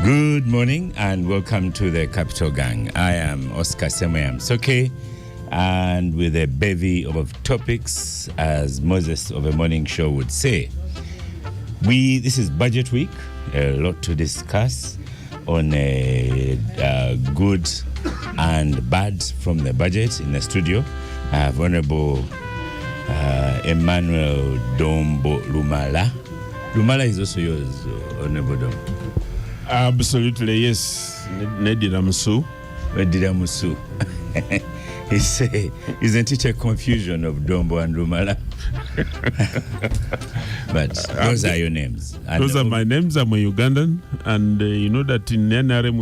Good morning and welcome to the Capitalgang. I am Oscar Semoyam Soke, and with a bevy of topics, as Moses of a morning show would say. This is budget week, a lot to discuss on good and bad from the budget. In the studio, I have Honorable Emmanuel Dombo Lumala. Lumala is also yours, Honorable Dom. Absolutely, yes. Nediramusu. Nediramusu. Isn't it a confusion of Dombo and Lumala? But those are your names. And those are my names. I'm a Ugandan. And you know that in NRM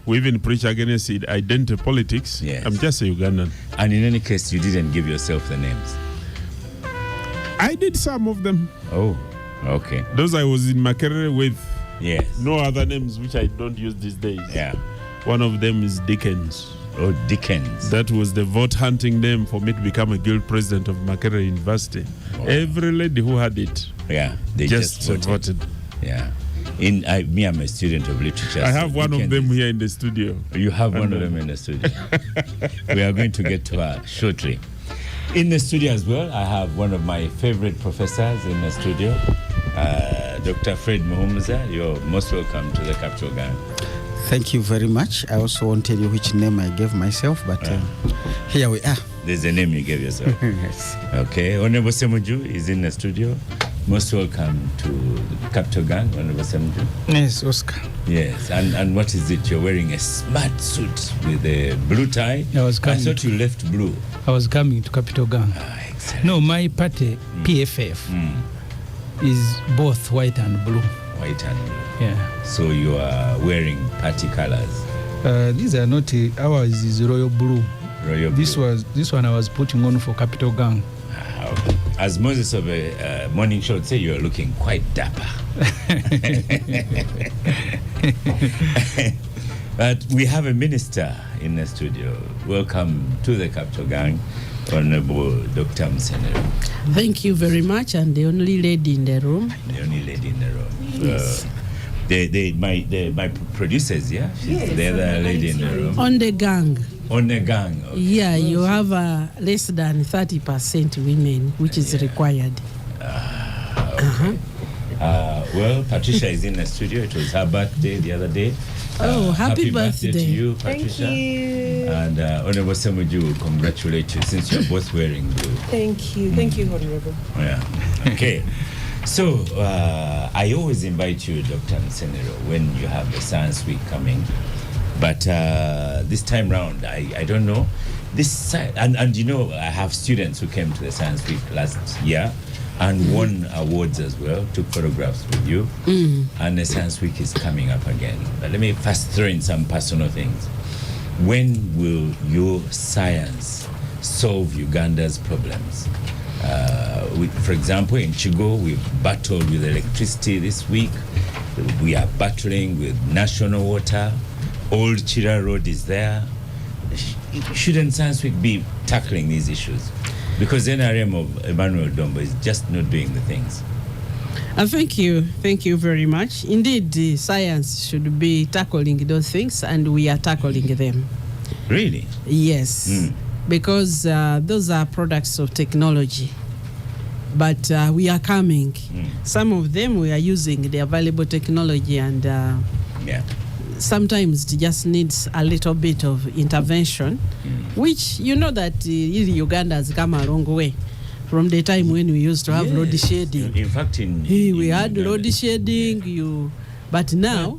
we even preach against identity politics. Yes. I'm just a Ugandan. And in any case, you didn't give yourself the names. I did some of them. Oh, okay. Those I was in Makerere with. Yes. No other names which I don't use these days. Yeah. One of them is Dickens. Oh, Dickens. That was the vote hunting name for me to become a guild president of Makerere University. Wow. Every lady who had it, yeah, they just voted. Yeah. I'm a student of literature. I have one of them here in the studio. You have one of them in the studio. We are going to get to her shortly. In the studio as well, I have one of my favorite professors in the studio, Dr. Fred Muhumuza. You're most welcome to the Capitalgang. Thank you very much. I also won't tell you which name I gave myself, but here we are. There's a name you gave yourself. Yes. Okay. Honorable Semuju is in the studio. Most welcome to the Capitalgang, Honorable Semuju. Yes, Oscar. Yes. And what is it? You're wearing a smart suit with a blue tie. I thought you left blue. I was coming to Capitalgang. Excellent. No, my party, PFF, is both white and blue. White and blue. Yeah. So you are wearing party colors. These are not ours. Is royal blue. Royal blue. This one I was putting on for Capitalgang. Okay. As Moses of a morning show would say, you are looking quite dapper. But we have a minister in the studio. Welcome to the Capitalgang, Honorable Dr. Msenero. Thank you very much, and the only lady in the room. The only lady in the room. Yes. My producers, yeah? She's the other lady in the room. On the gang. On the gang. Okay. Yeah, you have less than 30% women, which is required. Okay. Well, Patricia is in the studio. It was her birthday the other day. Happy birthday to you, Patricia. Thank you. And Honorable Semuju will congratulate you since you're both wearing blue. Thank you. Thank you, Honorable. Yeah. Okay. So I always invite you, Dr. Msenero, when you have the Science Week coming. But this time round, I don't know. And you know, I have students who came to the Science Week last year and won awards as well, took photographs with you. And the Science Week is coming up again. But let me first throw in some personal things. When will your science solve Uganda's problems? For example, in Chigo, we've battled with electricity this week. We are battling with national water. Old Chira Road is there. Shouldn't Science Week be tackling these issues? Because NRM of Emmanuel Dombo is just not doing the things. Thank you. Thank you very much. Indeed, the science should be tackling those things, and we are tackling them. Really? Yes. Because those are products of technology. But we are coming. Some of them we are using the available technology, and sometimes it just needs a little bit of intervention, which you know that Uganda has come a long way from the time when we used to have load shedding. In fact, we had load shedding, but now,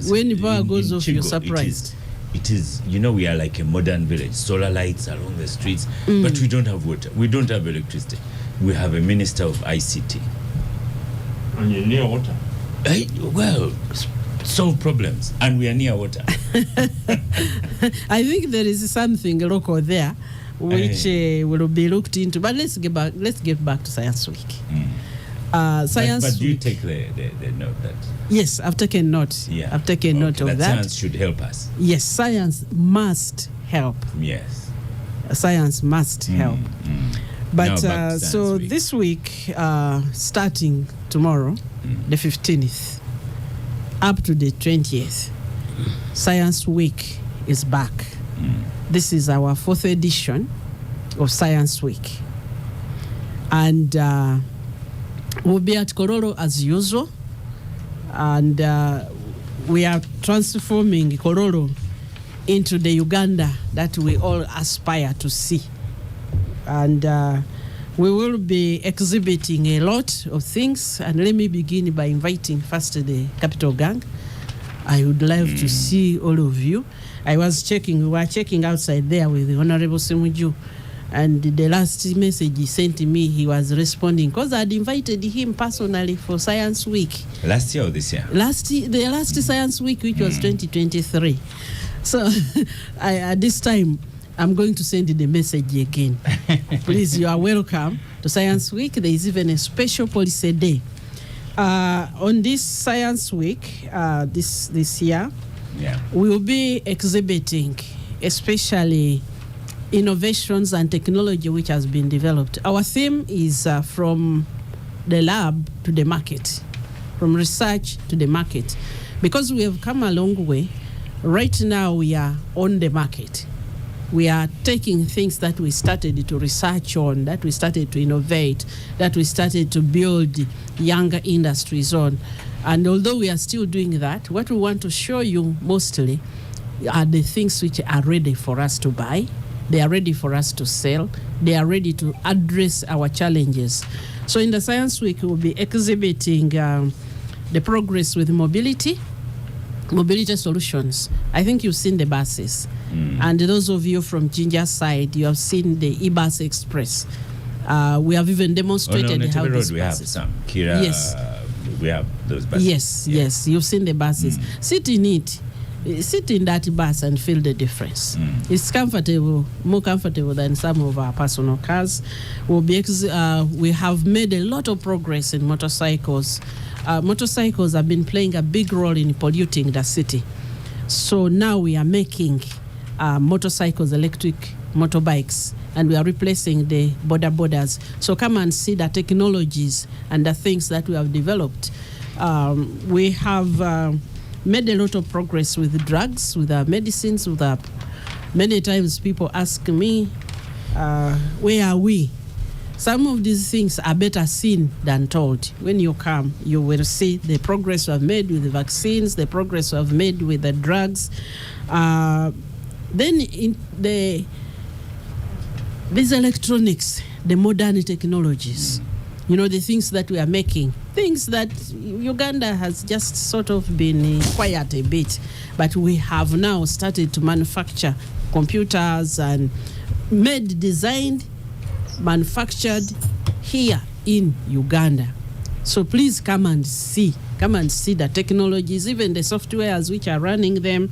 when power goes off, you're surprised. It is, you know, we are like a modern village. Solar lights along the streets, but we don't have water. We don't have electricity. We have a minister of ICT. And you're near water. Well, solve problems, and we are near water. I think there is something local there which will be looked into. But let's get back to Science Week. Science. But do you take the note that? Yes, I've taken note. Yeah. I've taken note of that. Science should help us. Yes, science must help. Yes. Science must help. But so this week, starting tomorrow, the 15th, up to the 20th, Science Week is back. This is our 4th edition of Science Week. And we'll be at Kororo as usual. And we are transforming Kororo into the Uganda that we all aspire to see. And we will be exhibiting a lot of things. And let me begin by inviting first the Capitalgang. I would love to see all of you. We were checking outside there with the Honorable Semuju. And the last message he sent to me, he was responding because I'd invited him personally for Science Week. Last year or this year? The last Science Week, which was 2023. So at this time, I'm going to send you the message again. Please, you are welcome to Science Week. There is even a special policy day. On this Science Week, this year, we will be exhibiting especially innovations and technology which has been developed. Our theme is from the lab to the market, from research to the market. Because we have come a long way, right now we are on the market. We are taking things that we started to research on, that we started to innovate, that we started to build younger industries on. And although we are still doing that, what we want to show you mostly are the things which are ready for us to buy. They are ready for us to sell. They are ready to address our challenges. So in the Science Week, we'll be exhibiting the progress with mobility solutions. I think you've seen the buses. And those of you from Ginger side, you have seen the e-bus express. We have even demonstrated how these buses. We have some. Kira, yes. We have those buses. Yes, you've seen the buses. Sit in it. Sit in that bus and feel the difference. It's comfortable, more comfortable than some of our personal cars. We have made a lot of progress in motorcycles. Motorcycles have been playing a big role in polluting the city. So now we are making motorcycles, electric motorbikes, and we are replacing the borders. So come and see the technologies and the things that we have developed. We have made a lot of progress with drugs, with our medicines, many times people ask me, where are we? Some of these things are better seen than told. When you come, you will see the progress we have made with the vaccines, the progress we have made with the drugs. Then in these electronics, the modern technologies, the things that we are making, things that Uganda has just sort of been quiet a bit, but we have now started to manufacture computers and designed, manufactured here in Uganda. So please come and see the technologies, even the softwares which are running them.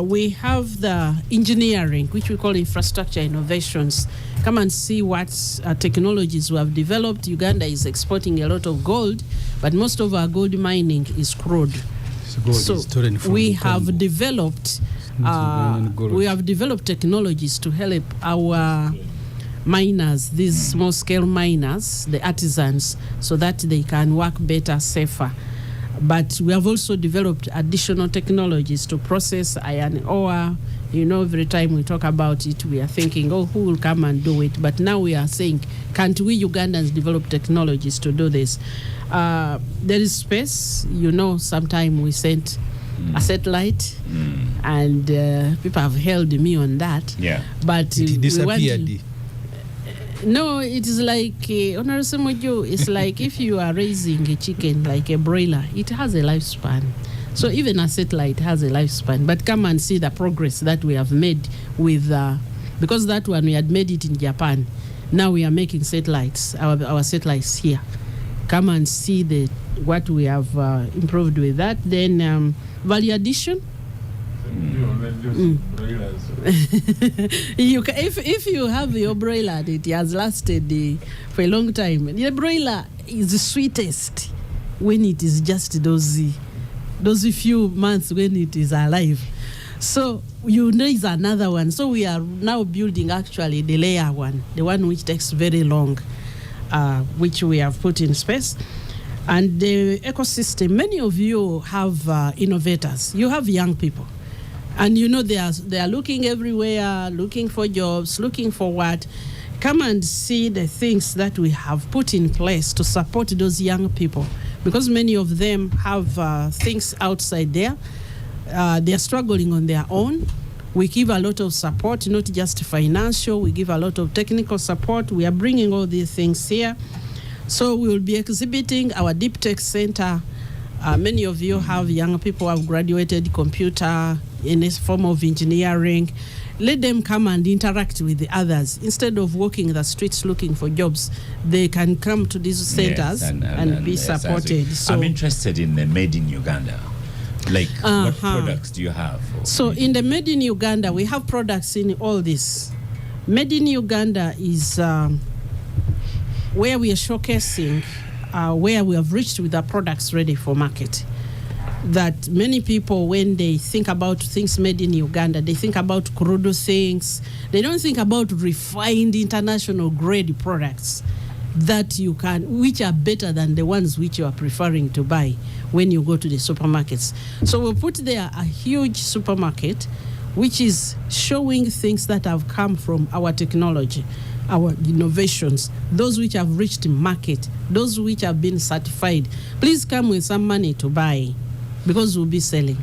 We have the engineering, which we call infrastructure innovations. Come and see what technologies we have developed. Uganda is exporting a lot of gold, but most of our gold mining is crude. So we have developed technologies to help our miners, these small-scale miners, the artisans, so that they can work better, safer. But we have also developed additional technologies to process iron ore. Every time we talk about it, we are thinking, who will come and do it? But now we are saying, can't we Ugandans develop technologies to do this? There is space. Sometime we sent a satellite, and people have held me on that. Yeah. But it disappeared. No, it is like, Honorable Semuju, it's like if you are raising a chicken, like a broiler, it has a lifespan. So even a satellite has a lifespan. But come and see the progress that we have made with, because that one we had made it in Japan. Now we are making satellites, our satellites here. Come and see what we have improved with that. Then value addition. If you have your broiler, it has lasted for a long time. The broiler is the sweetest when it is just those few months when it is alive. So is another one. So we are now building actually the layer one, the one which takes very long, which we have put in space. And the ecosystem, many of you have innovators. You have young people. And you know they are looking everywhere, looking for jobs, looking for what. Come and see the things that we have put in place to support those young people. Because many of them have things outside there. They are struggling on their own. We give a lot of support, not just financial. We give a lot of technical support. We are bringing all these things here. So we will be exhibiting our Deep Tech Center. Many of you have young people who have graduated computer in this form of engineering. Let them come and interact with the others. Instead of walking the streets looking for jobs, they can come to these centers and be supported. So I'm interested in the Made in Uganda. Like, what products do you have? So in the Made in Uganda, we have products in all this. Made in Uganda is where we are showcasing where we have reached with our products ready for market. That many people, when they think about things made in Uganda, they think about crude things. They don't think about refined international grade products that you can, which are better than the ones which you are preferring to buy when you go to the supermarkets. So we'll put there a huge supermarket which is showing things that have come from our technology, our innovations, those which have reached market, those which have been certified. Please come with some money to buy, because we'll be selling.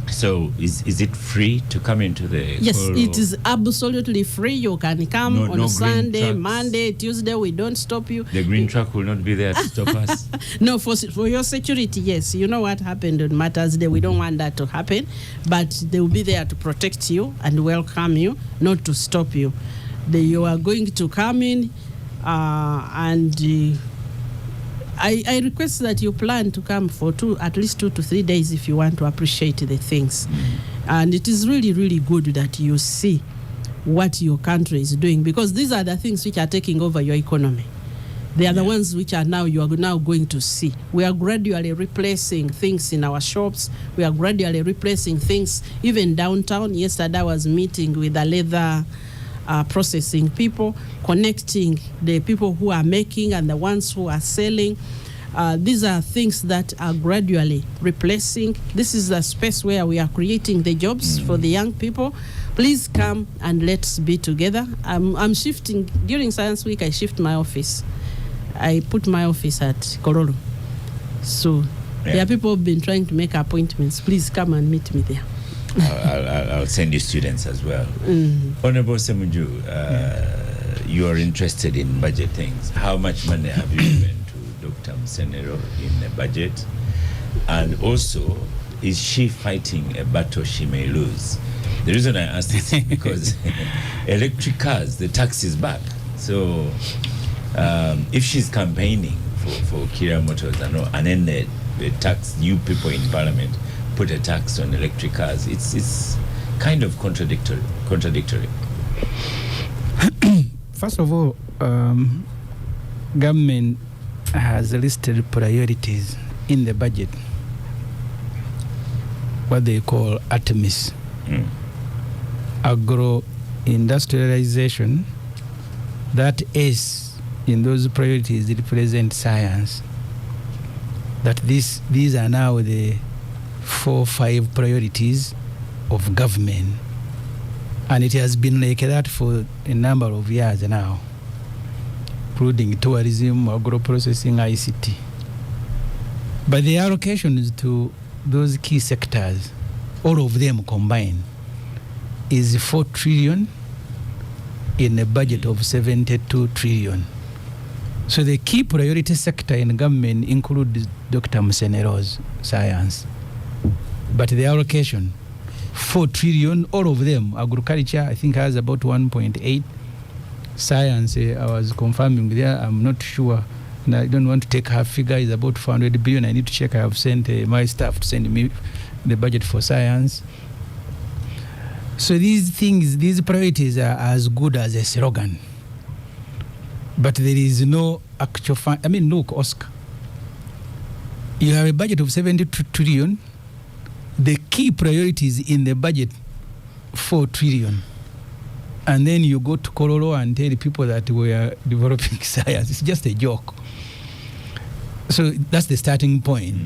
So is it free to come into the Yes, Koro? it is absolutely free. You can come No on green Sunday, trucks. Monday, Tuesday. We don't stop you. The green truck will not be there to stop us. No, for your security, yes. You know what happened on Matters Day. We don't want that to happen. But they will be there to protect you and welcome you, not to stop you. You are going to come in and... I request that you plan to come for at least 2 to 3 days if you want to appreciate the things. And it is really, really good that you see what your country is doing, because these are the things which are taking over your economy. They are the ones which are now you are now going to see. We are gradually replacing things in our shops. We are gradually replacing things even downtown. Yesterday I was meeting with the leather processing people, connecting the people who are making and the ones who are selling. These are things that are gradually replacing. This is the space where we are creating the jobs for the young people. Please come and let's be together. I'm shifting. During Science Week, I shift my office. I put my office at Kororo. So there are people who have been trying to make appointments. Please come and meet me there. I'll send you students as well. Honorable Semunju, you are interested in budget things. How much money have you given to Dr. Msenero in the budget? And also, is she fighting a battle she may lose? The reason I ask this is because electric cars, the tax is back. So if she's campaigning for Kira Motors and then the tax, you people in Parliament put a tax on electric cars, it's kind of contradictory. First of all, government has listed priorities in the budget, what they call ATMIS, agro-industrialization. That is, in those priorities, it represents science. That these are now the 4-5 priorities of government, and it has been like that for a number of years now, including tourism, agro-processing, ICT. But the allocations to those key sectors, all of them combined, is 4 trillion in a budget of 72 trillion. So the key priority sector in government includes Dr. Msenero's science. But the allocation, 4 trillion, all of them. Agriculture, I think, has about 1.8. Science, I was confirming there, I'm not sure. And I don't want to take her figure, is about 400 billion. I need to check. I have sent my staff to send me the budget for science. So these things, these priorities are as good as a slogan. But there is no actual fund. I mean, look, Oscar, you have a budget of 72 trillion. The key priorities in the budget, 4 trillion. And then you go to Kororo and tell the people that we are developing science. It's just a joke. So that's the starting point.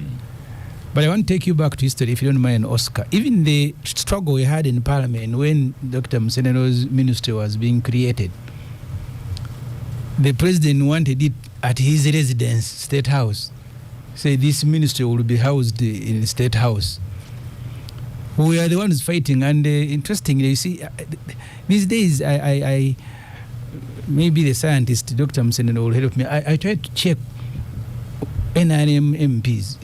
But I want to take you back to history, if you don't mind, Oscar. Even the struggle we had in Parliament when Dr. Musenero's ministry was being created, the president wanted it at his residence, State House. Say this ministry will be housed in the State House. We are the ones fighting, and interestingly, you see, these days, I maybe the scientist, Dr. Musenero, will help me. I tried to check NRM MPs.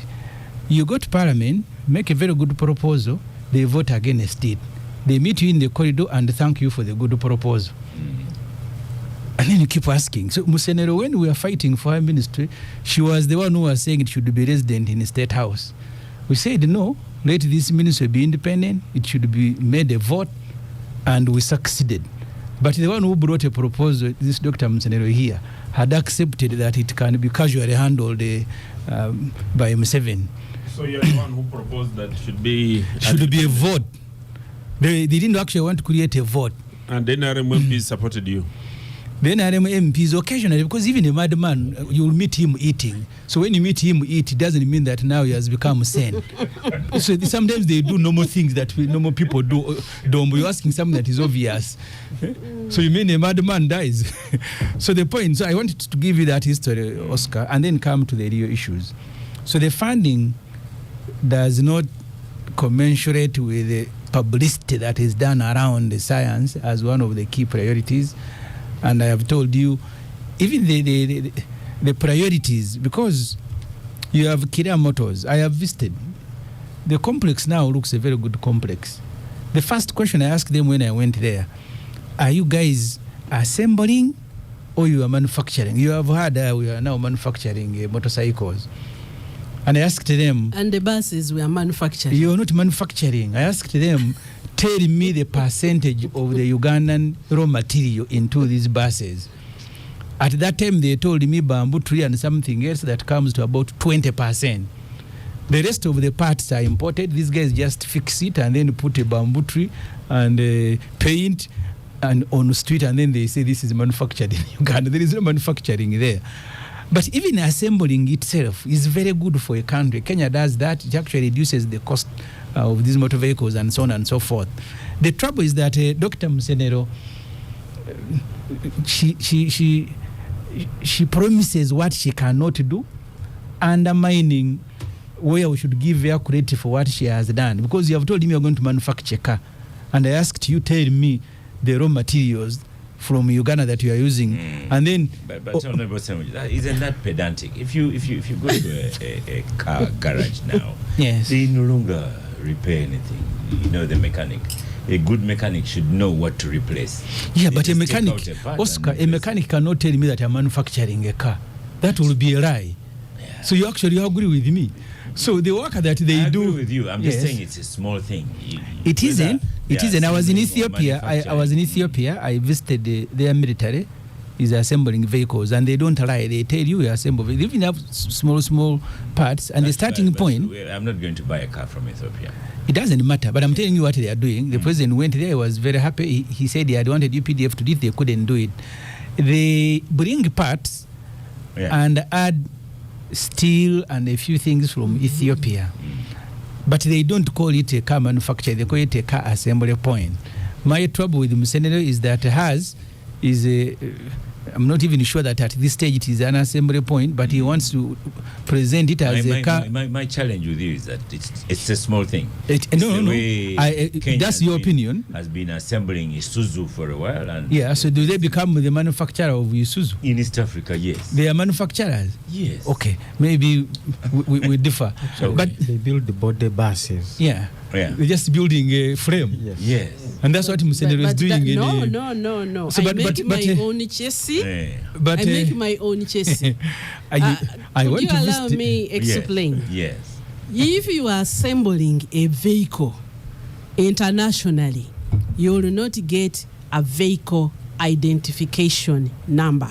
You go to Parliament, make a very good proposal, they vote against it. They meet you in the corridor and thank you for the good proposal. And then you keep asking. So Musenero, when we were fighting for her ministry, she was the one who was saying it should be resident in the State House. We said, no, let this ministry be independent, it should be made a vote, and we succeeded. But the one who brought a proposal, this Dr. Musenero here, had accepted that it can be casually handled by M7. So you're the one who proposed that should be a vote. They didn't actually want to create a vote. And then NRM supported you. The NRM MPs occasionally, because even a madman, you will meet him eating. So when you meet him eat, it doesn't mean that now he has become sane. So sometimes they do normal things that normal people do. You're asking something that is obvious. So you mean a madman dies. So the point, so I wanted to give you that history, Oscar, and then come to the real issues. So the funding does not commensurate with the publicity that is done around the science as one of the key priorities. And I have told you, even the priorities, because you have Kiria Motors, I have visited. The complex now looks a very good complex. The first question I asked them when I went there, are you guys assembling or you are manufacturing? You have heard we are now manufacturing motorcycles. And I asked them... And the buses we are manufacturing. You are not manufacturing. I asked them, tell me the percentage of the Ugandan raw material into these buses. At that time, they told me bamboo tree and something else that comes to about 20%. The rest of the parts are imported. These guys just fix it and then put a bamboo tree and paint and on the street, and then they say this is manufactured in Uganda. There is no manufacturing there. But even assembling itself is very good for a country. Kenya does that. It actually reduces the cost of these motor vehicles and so on and so forth. The trouble is that Dr. Musenero, she promises what she cannot do, undermining where we should give her credit for what she has done. Because you have told me you're going to manufacture a car, and I asked you, tell me the raw materials from Uganda that you are using, and then. But Honorable Senator, isn't that pedantic? If you go to a car garage now, yes, they no longer repair anything. You know, the mechanic. A good mechanic should know what to replace. Yeah, They but a just take mechanic, out a part Oscar, and a replace mechanic cannot tell me that I'm manufacturing a car. That will be a lie. Yeah. So you actually agree with me. So the work that they I do. agree with you. I'm just Yes. saying it's a small thing. It isn't. It isn't. I was in assembling or Ethiopia. I was in Ethiopia. I visited their military is assembling vehicles, and they don't lie. They tell you assemble. They even have small parts. And the starting point. I'm not going to buy a car from Ethiopia. It doesn't matter. But I'm telling you what they are doing. The president went there. He was very happy. He said he had wanted UPDF to do it. They couldn't do it. They bring parts and add steel and a few things from Ethiopia. But they don't call it a car manufacturer, they call it a car assembly point. My trouble with Musenero is that hers is a, I'm not even sure that at this stage it is an assembly point, but he wants to present it as a car. My challenge with you is that it's a small thing. No. That's your opinion. Has been assembling Isuzu for a while. And yeah, so do they become the manufacturer of Isuzu? In East Africa, yes. They are manufacturers? Yes. Okay, maybe we differ. Okay. But they build the body buses. Yeah. Yeah. They're just building a frame. Yes. And that's what Musenero is doing. No. So, I make my own chassis. But I make my own chassis. I want you to allow me explain? Yes. If you are assembling a vehicle internationally, you will not get a vehicle identification number.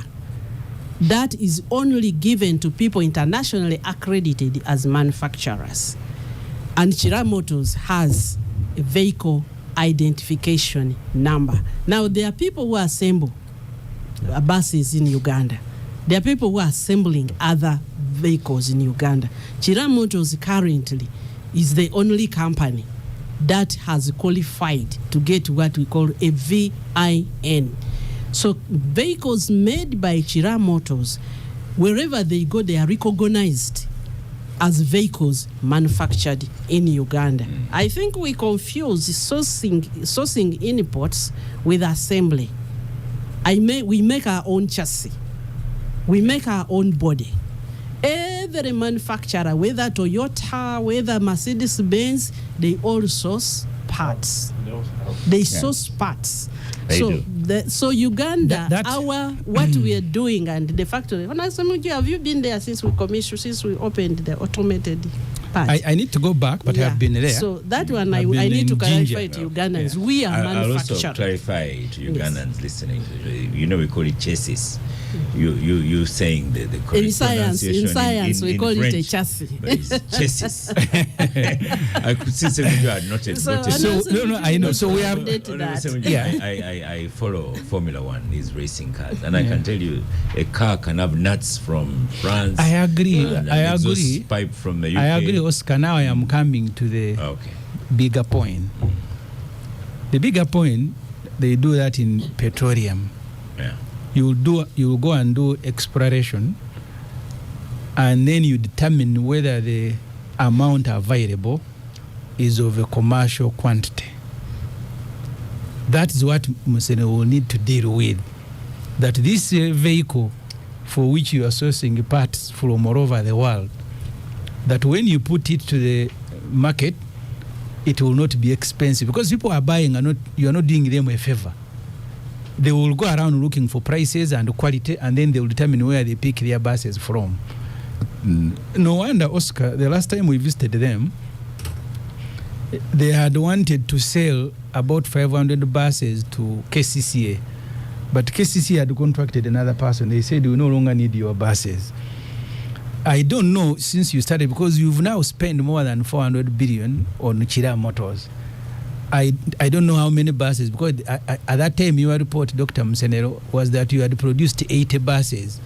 That is only given to people internationally accredited as manufacturers. And Chira Motors has a vehicle identification number. Now, there are people who assemble buses in Uganda. There are people who are assembling other vehicles in Uganda. Chira Motors currently is the only company that has qualified to get what we call a VIN. So vehicles made by Chira Motors, wherever they go, they are recognized as vehicles manufactured in Uganda. I think we confuse sourcing imports with assembly. We make our own chassis. We make our own body. Every manufacturer, whether Toyota, whether Mercedes-Benz, they all source parts. They source parts. So Uganda, what we are doing and the factory. Have you been there since we opened the automated part? I need to go back, but I've been there. So that one I need to clarify to Ugandans. We are manufacturers. I'll also clarify to Ugandans listening. We call it chassis. You saying the correct in science we call French, it a chassis. But it's chassis. I could see some of you had noted. I know. So we have I follow Formula One, these racing cars, and I can tell you a car can have nuts from France. I agree. Pipe from the UK. I agree, Oscar. Now I am coming to the bigger point. The bigger point, they do that in petroleum. Yeah. You will go and do exploration, and then you determine whether the amount available is of a commercial quantity. That is what Musene will need to deal with. That this vehicle for which you are sourcing parts from all over the world, that when you put it to the market, it will not be expensive, because people are buying and you are not doing them a favor. They will go around looking for prices and quality, and then they will determine where they pick their buses from. No wonder, Oscar, the last time we visited them, they had wanted to sell about 500 buses to KCCA, but KCCA had contracted another person. They said, we no longer need your buses. I don't know since you started, because you've now spent more than 400 billion on Chira Motors. I don't know how many buses, because at that time your report, Dr. Msenero, was that you had produced 80 buses.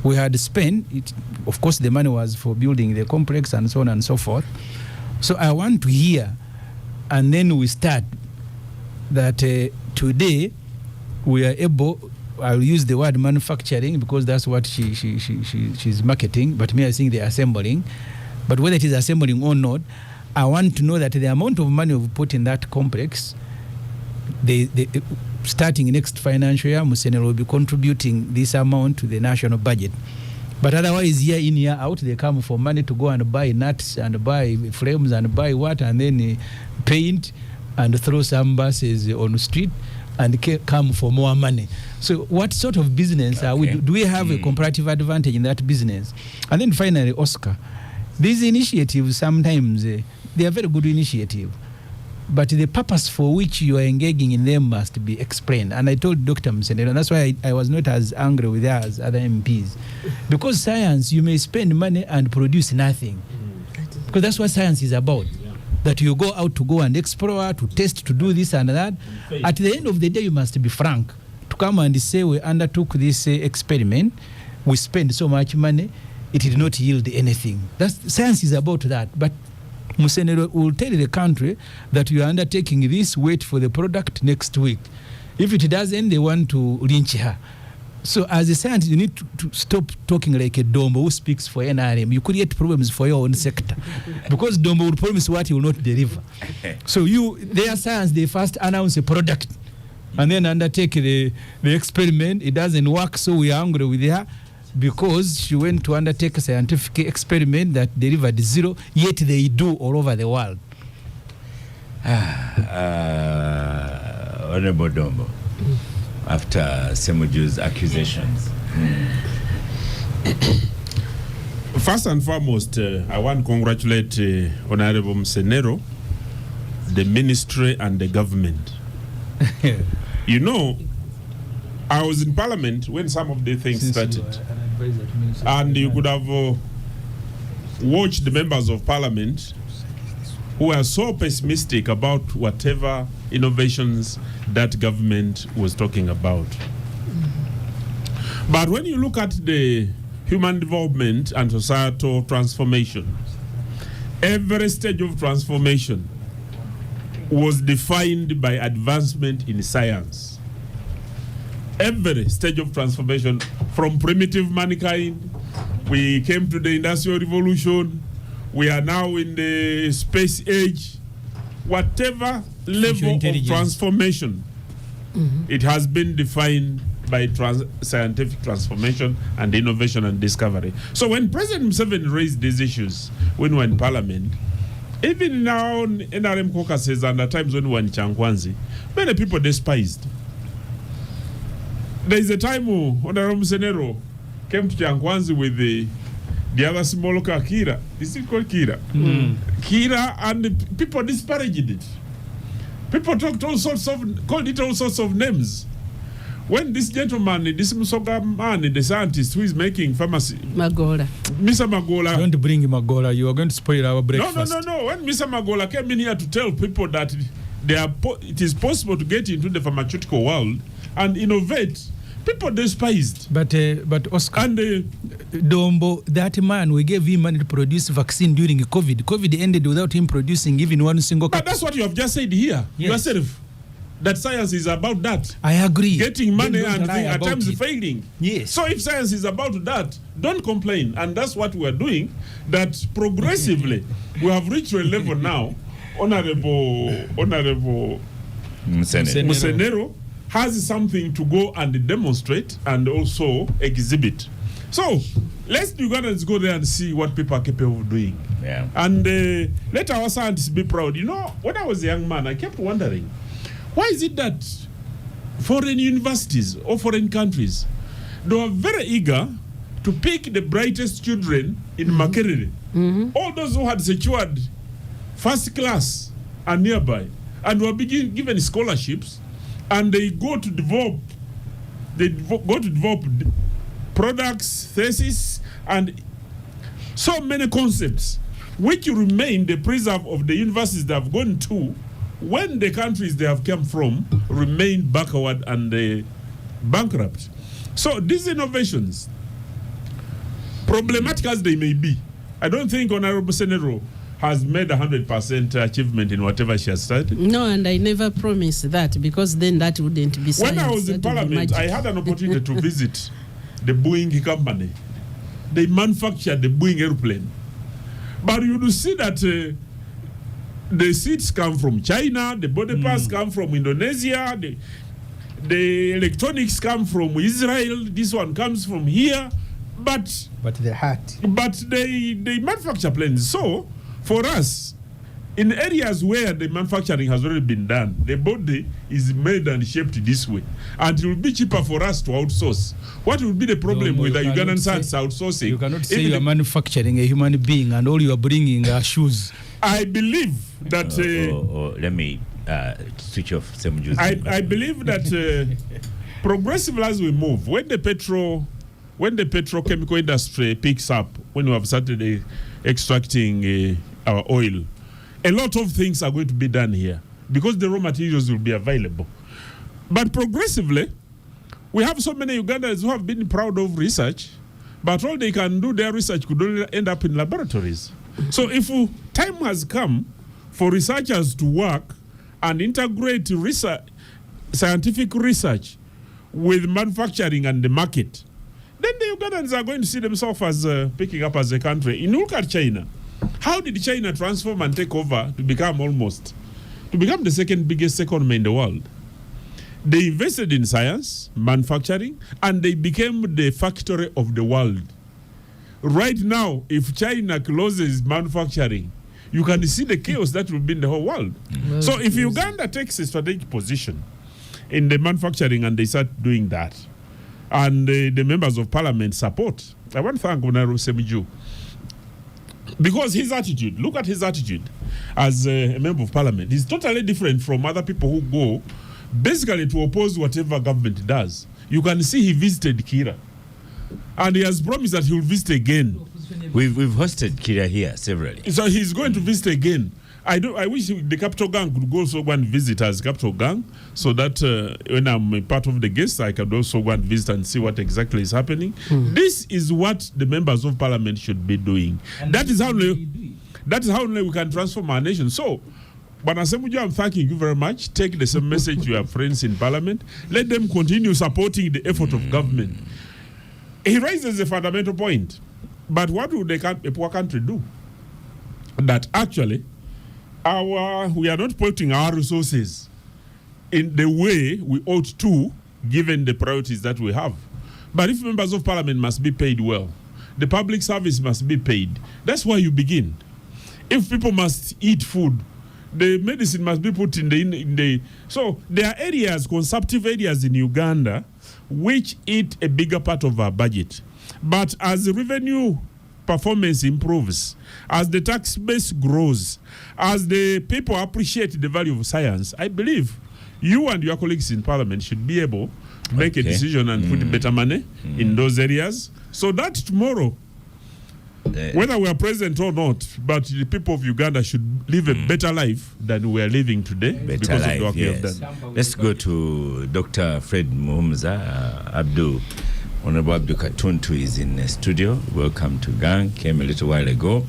We had spent it, of course the money was for building the complex and so on and so forth. So I want to hear, and then we start, that today we are able, I'll use the word manufacturing because that's what she's marketing, but me I think they're assembling. But whether it is assembling or not, I want to know that the amount of money we've put in that complex, they starting next financial year, Musene will be contributing this amount to the national budget. But otherwise, year in, year out, they come for money to go and buy nuts and buy frames and buy what, and then paint and throw some buses on the street and come for more money. So what sort of business are we? Do we have a comparative advantage in that business? And then finally, Oscar, these initiatives sometimes, they are very good initiatives, but the purpose for which you are engaging in them must be explained. And I told Dr. Msenero, and that's why I was not as angry with her as other MPs. Because science, you may spend money and produce nothing. Because that's what science is about. That you go out to go and explore, to test, to do this and that. At the end of the day, you must be frank. To come and say we undertook this experiment, we spent so much money, it did not yield anything. Science is about that. But Musene will tell the country that you are undertaking this, wait for the product next week. If it doesn't, they want to lynch her. So as a scientist, you need to stop talking like a Dombo who speaks for NRM. You create problems for your own sector. Because Dombo will promise what he will not deliver. So their science, they first announce a product and then undertake the experiment. It doesn't work, so we are angry with her, because she went to undertake a scientific experiment that delivered zero, yet they do all over the world. Honorable Dombo, after Semuju's accusations. First and foremost, I want to congratulate Honorable Msenero, the ministry and the government. You know, I was in Parliament when some of the things started. And you could have watched the members of Parliament who were so pessimistic about whatever innovations that government was talking about. But when you look at the human development and societal transformation. Every stage of transformation was defined by advancement in science. Every stage of transformation, from primitive mankind, we came to the Industrial Revolution, we are now in the space age. Whatever level of transformation, it has been defined by scientific transformation and innovation and discovery. So when President Museveni raised these issues when we were in Parliament, even now NRM caucuses and at times when we were in Changwanzi, many people despised. There is a time Honorable Senero came to Changwanzi with the other small car, Kira. Is it called Kira? Kira, and the people disparaged it. People called it all sorts of names. When this gentleman, this Musoga man, the scientist who is making pharmacy, Magola. Mr. Magola. You want to bring Magola, you are going to spoil our breakfast. No. When Mr. Magola came in here to tell people that it is possible to get into the pharmaceutical world and innovate, people despised. But Oscar, and Dombo, that man, we gave him money to produce vaccine during COVID. COVID ended without him producing even one single But that's what you have just said here yourself. That science is about that. I agree. Getting money and at times failing. Yes. So if science is about that, don't complain. And that's what we are doing. That progressively, we have reached a level now. Honorable Musenero has something to go and demonstrate and also exhibit. So let's Ugandans go there and see what people are capable of doing. Yeah. And let our scientists be proud. You know, when I was a young man, I kept wondering, why is it that foreign universities or foreign countries, they are very eager to pick the brightest children in Makerere, all those who had secured first class and nearby, and were given scholarships, and they go to develop products, thesis, and so many concepts which remain the preserve of the universities they have gone to, when the countries they have come from remain backward and bankrupt. So these innovations, problematic as they may be, I don't think Honorable Senero has made 100% achievement in whatever she has started. No, and I never promised that, because then that wouldn't be science. When I was in Parliament, I had an opportunity to visit the Boeing company. They manufactured the Boeing airplane. But you will see that the seats come from China, the body parts come from Indonesia, the electronics come from Israel, this one comes from here, but the heart. But they manufacture planes. So for us, in areas where the manufacturing has already been done, the body is made and shaped this way, and it will be cheaper for us to outsource. What will be the problem with the Ugandan science outsourcing? You cannot say you are manufacturing a human being and all you are bringing are shoes. I believe that. Let me switch off some juice. I believe that progressively as we move, when the petrochemical industry picks up, when we have started extracting our oil, a lot of things are going to be done here because the raw materials will be available. But progressively, we have so many Ugandans who have been proud of research, but all they can do, their research could only end up in laboratories. So if time has come for researchers to work and integrate scientific research with manufacturing and the market, then the Ugandans are going to see themselves as picking up as a country. You look at China. How did China transform and take over to become the second biggest economy in the world? They invested in science, manufacturing, and they became the factory of the world. Right now, if China closes manufacturing, you can see the chaos that will be in the whole world. Well, so if Uganda takes a strategic position in the manufacturing and they start doing that, and the members of parliament support, I want to thank Honorable Semiju, because his attitude, look at his attitude as a member of parliament, is totally different from other people who go basically to oppose whatever government does. You can see he visited Kira, and he has promised that he will visit again. We've hosted Kira here severally. So he's going to visit again. I wish the Capitalgang could go also go and visit as Capitalgang, so that when I'm a part of the guests, I can also go and visit and see what exactly is happening. This is what the members of parliament should be doing. And that is how only we can transform our nation. So, Banasemujo, I'm thanking you very much. Take the same message to your friends in parliament. Let them continue supporting the effort of government. He raises a fundamental point. But what would a poor country do? That actually, we are not putting our resources in the way we ought to, given the priorities that we have. But if members of parliament must be paid well, the public service must be paid. That's where you begin. If people must eat food, the medicine must be put in the. So there are areas, consumptive areas in Uganda, which eat a bigger part of our budget. But as the revenue performance improves, as the tax base grows, as the people appreciate the value of science, I believe you and your colleagues in parliament should be able to make a decision and put better money in those areas, so that tomorrow, whether we are present or not, but the people of Uganda should live a better life than we are living today because of the work we have done. Let's go to Dr. Fred Muhumuza. Honorable Abdul Katuntu is in the studio. Welcome to Gang. Came a little while ago.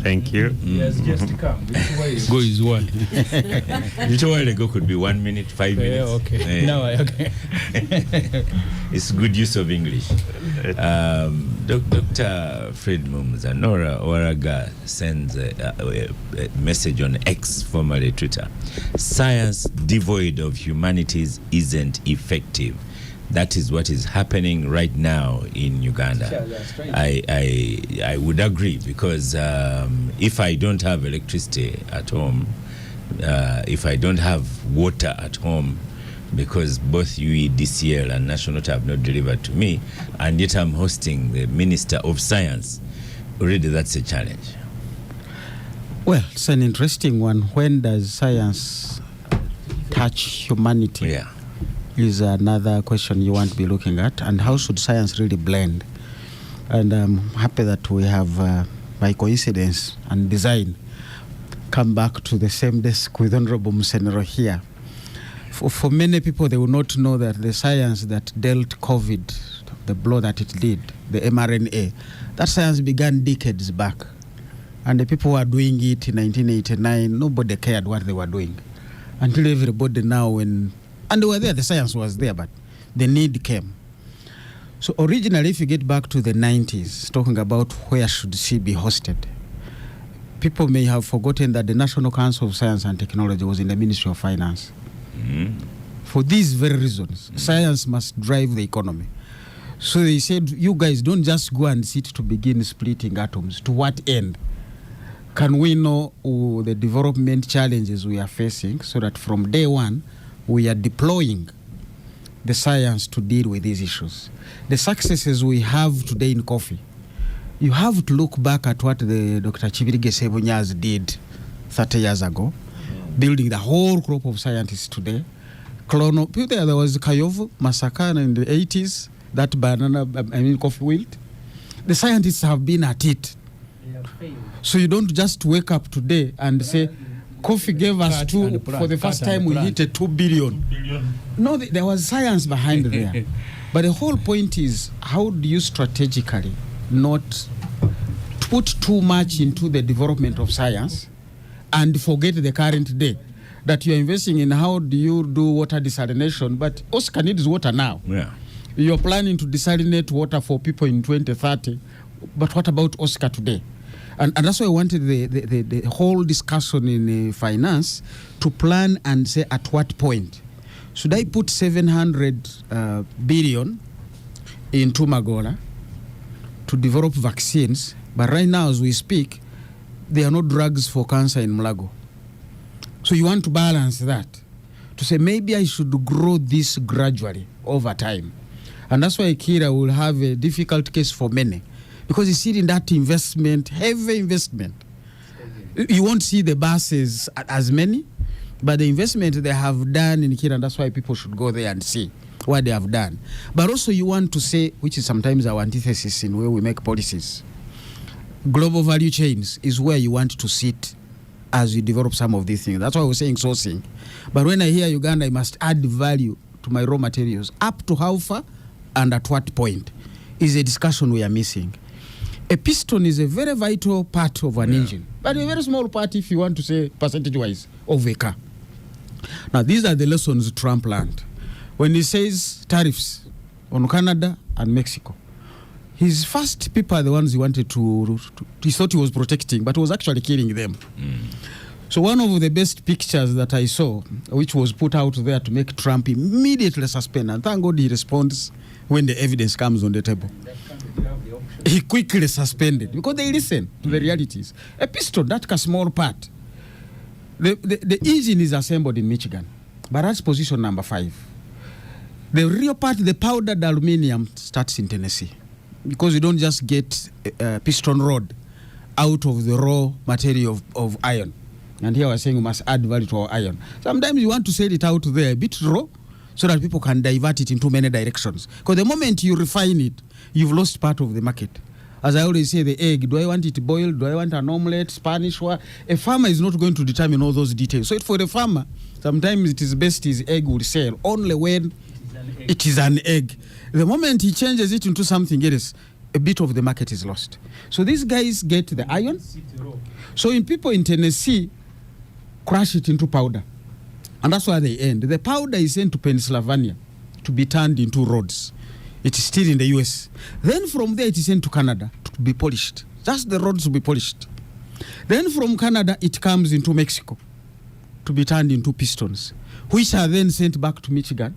Thank you. Yes, just come. Go is one. Little while ago could be 1 minute, 5 minutes. Okay. No, okay. It's good use of English. Dr. Fred Muhumuza, Nora Waraga sends a message on X, formerly Twitter. Science devoid of humanities isn't effective. That is what is happening right now in Uganda. I would agree, because if I don't have electricity at home, if I don't have water at home, because both UEDCL and National have not delivered to me, and yet I'm hosting the Minister of Science, already that's a challenge. Well, it's an interesting one. When does science touch humanity? Yeah. Is another question you want to be looking at, and how should science really blend? And I'm happy that we have, by coincidence and design, come back to the same desk with Honorable Musenero here. For many people, they will not know that the science that dealt COVID, the blow that it did, the mRNA, that science began decades back. And the people who are doing it in 1989, nobody cared what they were doing. Until everybody now, and they were there, the science was there, but the need came. So originally, if you get back to the 90s, talking about where should she be hosted, people may have forgotten that the National Council of Science and Technology was in the Ministry of Finance. For these very reasons, science must drive the economy. So they said, you guys don't just go and sit to begin splitting atoms. To what end? Can we know the development challenges we are facing, so that from day one, we are deploying the science to deal with these issues? The successes we have today in coffee, you have to look back at what the Dr. Chibirige Sebunyas did 30 years ago, building the whole group of scientists today. There was Kayovu, Masakana in the 80s, that coffee wilt. The scientists have been at it. So you don't just wake up today and say, coffee gave us for the first time we hit a 2 billion. No, there was science behind there. But the whole point is, how do you strategically not put too much into the development of science and forget the current day? That you're investing in how do you do water desalination, but Oscar needs water now. Yeah. You're planning to desalinate water for people in 2030, but what about Oscar today? And that's why I wanted the whole discussion in finance to plan and say, at what point should I put 700 billion in Tumagola to develop vaccines, but right now as we speak, there are no drugs for cancer in Mulago. So you want to balance that, to say maybe I should grow this gradually over time. And that's why Kira will have a difficult case for many, because you see in that investment, heavy investment. You won't see the buses as many, but the investment they have done in Kira, and that's why people should go there and see what they have done. But also you want to say, which is sometimes our antithesis in where we make policies, global value chains is where you want to sit as you develop some of these things. That's why I was saying sourcing. But when I hear Uganda, I must add value to my raw materials. Up to how far and at what point is a discussion we are missing. A piston is a very vital part of an engine, but a very small part, if you want to say percentage-wise, of a car. Now, these are the lessons Trump learned. When he says tariffs on Canada and Mexico, his first people are the ones he wanted he thought he was protecting, but he was actually killing them. So one of the best pictures that I saw, which was put out there to make Trump immediately suspend, and thank God he responds when the evidence comes on the table. He quickly suspended because they listen to the realities. A piston, that's a small part. The engine is assembled in Michigan, but that's position number 5. The real part, the powdered aluminium, starts in Tennessee, because you don't just get a piston rod out of the raw material of iron. And here we're saying we must add value to our iron. Sometimes you want to sell it out there a bit raw so that people can divert it into many directions. Because the moment you refine it, you've lost part of the market. As I always say, the egg, do I want it boiled? Do I want an omelette, Spanish? A farmer is not going to determine all those details. So for the farmer, sometimes it is best his egg will sell only when it is an egg. The moment he changes it into something else, a bit of the market is lost. So these guys get the iron. So in people in Tennessee, crush it into powder. And that's where they end. The powder is sent to Pennsylvania to be turned into rods. It is still in the US. Then from there it is sent to Canada to be polished. That's the rods to be polished. Then from Canada it comes into Mexico to be turned into pistons, which are then sent back to Michigan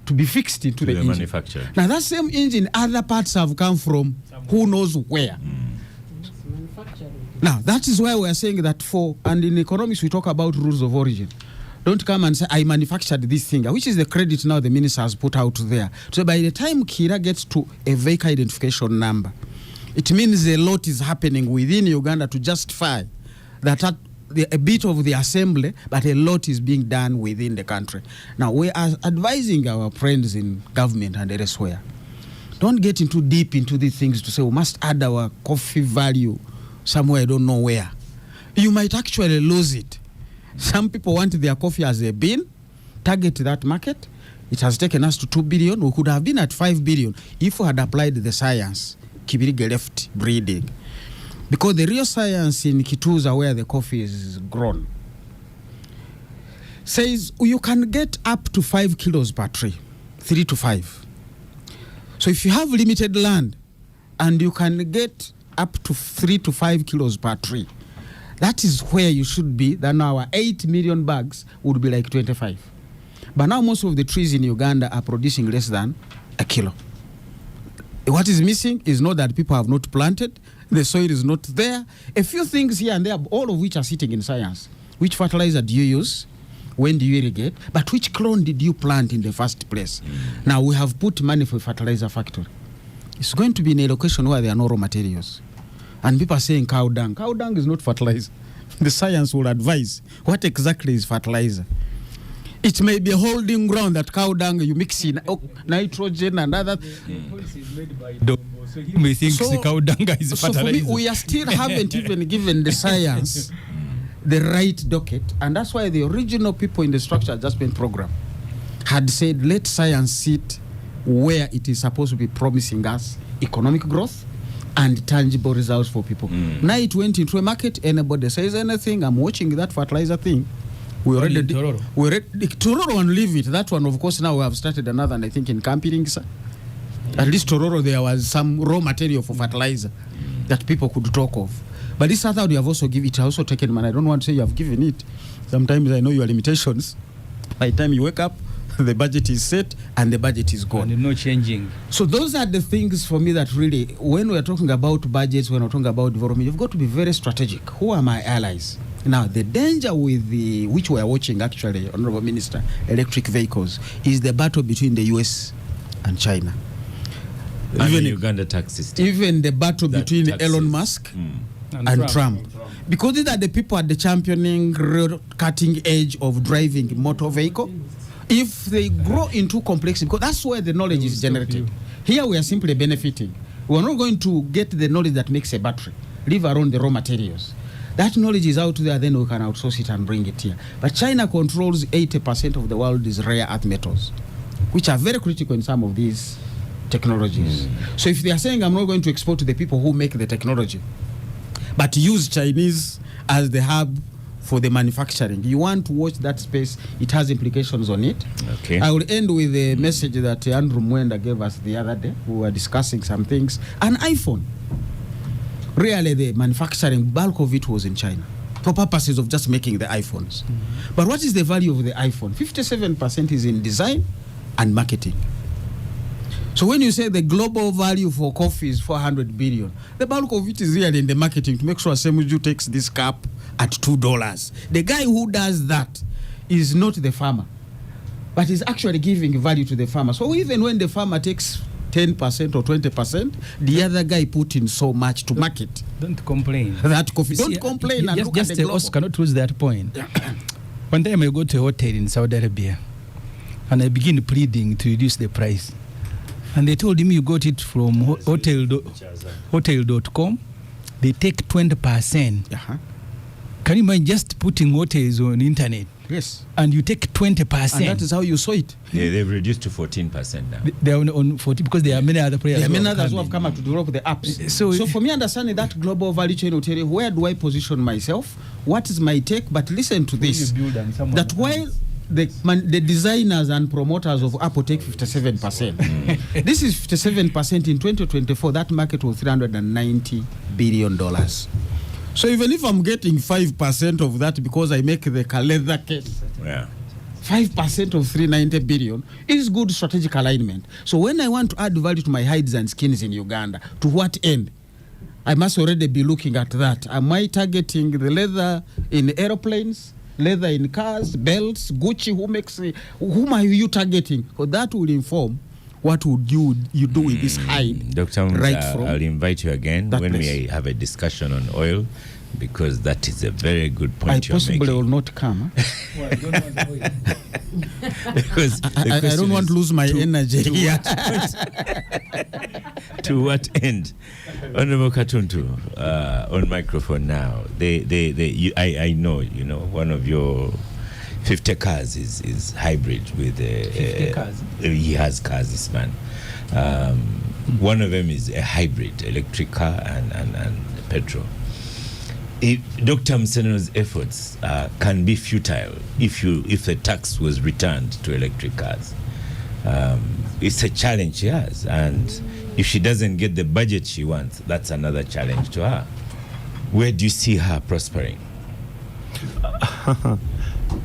to be fixed into the engine. Manufacturer. Now that same engine, other parts have come from who knows where. Now, that is why we are saying that and in economics we talk about rules of origin. Don't come and say, I manufactured this thing, which is the credit now the minister has put out there. So by the time Kira gets to a vehicle identification number, it means a lot is happening within Uganda to justify that a bit of the assembly, but a lot is being done within the country. Now, we are advising our friends in government and elsewhere, don't get into deep into these things to say we must add our coffee value somewhere I don't know where. You might actually lose it. Some people want their coffee as a bean, target that market. It has taken us to 2 billion. We could have been at 5 billion if we had applied the science, Kibirige left breeding. Because the real science in Kituza, where the coffee is grown, says you can get up to 5 kilos per tree, 3 to 5. So if you have limited land and you can get up to 3 to 5 kilos per tree, that is where you should be. Then our 8 million bags would be like 25. But now most of the trees in Uganda are producing less than a kilo. What is missing is not that people have not planted, the soil is not there. A few things here and there, all of which are sitting in science. Which fertilizer do you use? When do you irrigate? But which clone did you plant in the first place? Now we have put money for a fertilizer factory. It's going to be in a location where there are no raw materials. And people are saying cow dung. Cow dung is not fertilizer. The science will advise what exactly is fertilizer. It may be a holding ground that cow dung you mix in nitrogen and other. So he thinks the cow dung is fertilizer. So for me, we are still haven't even given the science the right docket, and that's why the original people in the structure adjustment program had said, let science sit where it is supposed to be promising us economic growth and tangible results for people. Now it went into a market, anybody says anything, I'm watching that fertilizer thing. We already Tororo and leave it. That one, of course, now we have started another, and I think in Capitalgang. At least Tororo, there was some raw material for fertilizer that people could talk of. But this other, you have also given it, also taken money. I don't want to say you have given it. Sometimes I know your limitations. By the time you wake up, the budget is set and the budget is gone. And no changing. So those are the things for me that really, when we are talking about budgets, when we're talking about development, you've got to be very strategic. Who are my allies? Now, the danger with which we are watching actually, Honorable Minister, electric vehicles, is the battle between the US and China. And even the Uganda tax system. Even the battle between Elon Musk and Trump. Because these are the people at the championing, cutting edge of driving motor vehicle. If they grow into complexity, because that's where the knowledge is generated. Here we are simply benefiting. We're not going to get the knowledge that makes a battery, leave alone the raw materials. That knowledge is out there, then we can outsource it and bring it here. But China controls 80% of the world's rare earth metals, which are very critical in some of these technologies. So if they are saying, I'm not going to export to the people who make the technology, but use Chinese as the hub for the manufacturing, you want to watch that space. It has implications on it. Okay. I will end with a message that Andrew Mwenda gave us the other day. We were discussing some things. An iPhone, really the manufacturing, bulk of it was in China for purposes of just making the iPhones. But what is the value of the iPhone? 57% is in design and marketing. So when you say the global value for coffee is 400 billion, the bulk of it is really in the marketing to make sure Semuju takes this cup at $2. The guy who does that is not the farmer, but is actually giving value to the farmer. So even when the farmer takes 10% or 20%, the other guy put in so much to market. Don't complain. That coffee. See, Don't complain and look just at the global. also cannot lose that point. One time I go to a hotel in Saudi Arabia, and I begin pleading to reduce the price. And they told him, you got it from hotel.com. They take 20%. Can you imagine just putting hotels on the internet? Yes. And you take 20%. And that is how you saw it. Yeah, they've reduced to 14% now. They are on 40 because there are many other players. There are many others who have come up to develop the apps. So for me, understanding that global value chain will tell you, where do I position myself? What is my take? But listen to this. That while the designers and promoters of Apple take 57%. This is 57% in 2024. That market was $390 billion. So even if I'm getting 5% of that because I make the leather case, 5% of 390 billion is good strategic alignment. So when I want to add value to my hides and skins in Uganda, to what end? I must already be looking at that. Am I targeting the leather in aeroplanes, leather in cars, belts, Gucci? Whom are you targeting? Because that will inform what would you do with this hide. Dr. I'll invite you again when we have a discussion on oil, because that is a very good point you're making. I possibly will not come. Well, I don't want oil. Because I don't want to lose my energy. To what end? Honorable Katuntu, on microphone now. I know, one of your 50 cars is hybrid with 50 cars. He has cars, this man. One of them is a hybrid, electric car and petrol. Dr. Msenero's efforts can be futile if the tax was returned to electric cars. It's a challenge she has, and if she doesn't get the budget she wants, that's another challenge to her. Where do you see her prospering?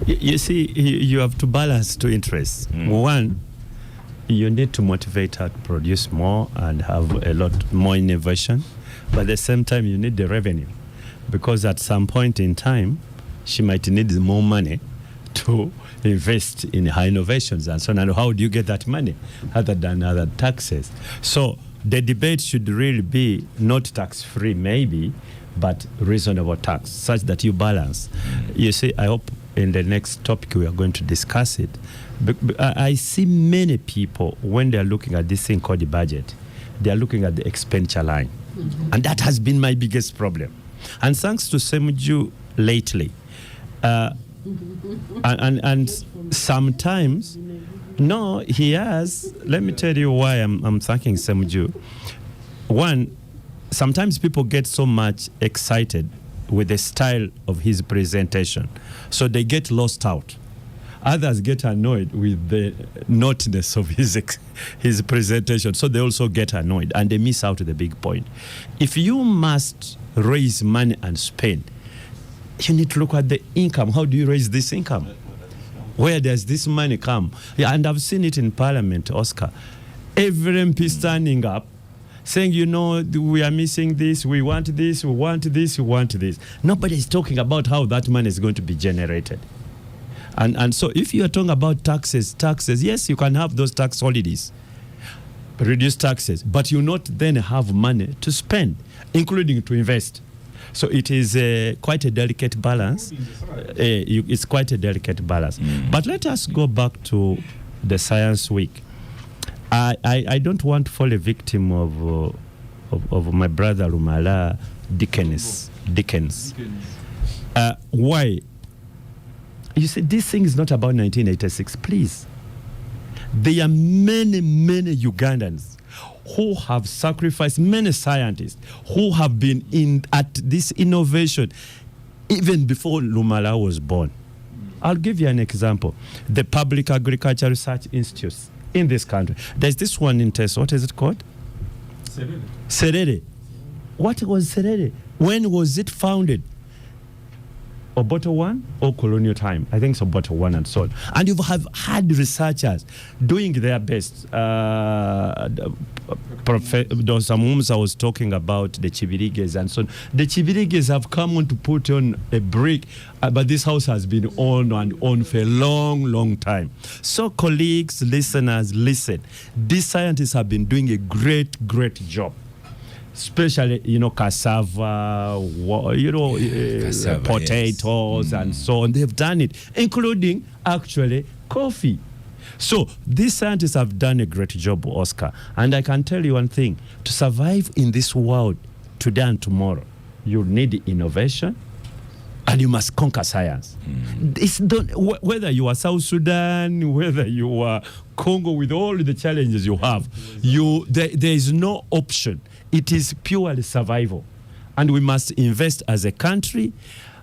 You see, you have to balance two interests. One, you need to motivate her to produce more and have a lot more innovation, but at the same time you need the revenue, because at some point in time she might need more money to invest in high innovations and so on. And how do you get that money other than other taxes? So the debate should really be not tax-free maybe, but reasonable tax, such that you balance. You see, I hope in the next topic we are going to discuss it. I see many people, when they are looking at this thing called the budget, they are looking at the expenditure line. And that has been my biggest problem. And thanks to Semuju lately, and sometimes, no, he has, let me tell you why I'm thanking Semuju. One, sometimes people get so much excited with the style of his presentation, so they get lost out. Others get annoyed with the naughtiness of his presentation, so they also get annoyed and they miss out the big point. If you must raise money and spend, you need to look at the income. How do you raise this income? Where does this money come? Yeah, and I've seen it in Parliament, Oscar. Every MP standing up saying, we are missing this, we want this, we want this, we want this. Nobody is talking about how that money is going to be generated. And so if you are talking about taxes, yes, you can have those tax holidays, reduce taxes, but you not then have money to spend, including to invest. So it is quite a delicate balance. It's quite a delicate balance. But let us go back to the Science Week. I don't want to fall a victim of my brother Rumala Dickens. Why? You see, this thing is not about 1986, please. There are many, many Ugandans who have sacrificed, many scientists who have been in at this innovation even before Lumala was born. I'll give you an example. The Public Agriculture Research Institutes in this country. There's this one in Teso. What is it called? Serere. What was Serere? When was it founded? Oboto 1 or colonial time? I think it's Oboto 1 and so on. And you have had researchers doing their best. Dr. Mumsa was talking about the Chibiriges and so on. The Chibiriges have come on to put on a break, but this house has been on and on for a long, long time. So colleagues, listeners, listen. These scientists have been doing a great, great job. Especially, cassava, Cassava, potatoes, and so on. They've done it, including actually coffee. So these scientists have done a great job, Oscar. And I can tell you one thing: to survive in this world today and tomorrow, you need innovation, and you must conquer science. Whether you are South Sudan, whether you are Congo, with all the challenges you have, there is no option. It is purely survival. And we must invest as a country.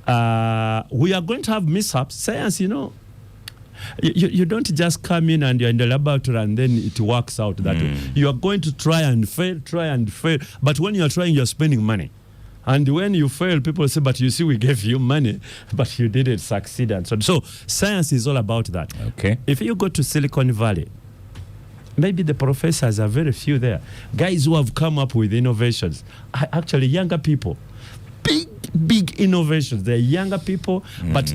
We are going to have mishaps. Science, you don't just come in and you're in the laboratory and then it works out that way. You are going to try and fail. But when you're trying, you're spending money. And when you fail, people say, but you see, we gave you money, but you didn't succeed. And so science is all about that. Okay. If you go to Silicon Valley, maybe the professors are very few there. Guys who have come up with innovations are actually younger people. Big innovations. They're younger people. But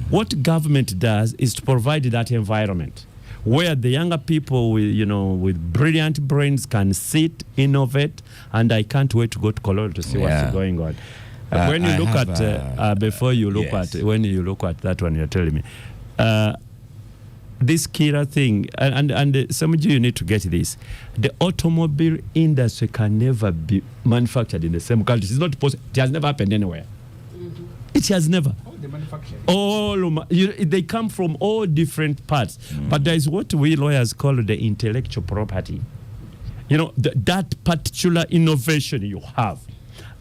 what government does is to provide that environment where the younger people with brilliant brains can sit, innovate, and I can't wait to go to Colorado to see what's going on. When you look at before you look at when you look at that one, you're telling me this killer thing, and some of you need to get this: the automobile industry can never be manufactured in the same country. It's not possible. It has never happened anywhere. It has never. They come from all different parts. But there is what we lawyers call the intellectual property. That particular innovation you have.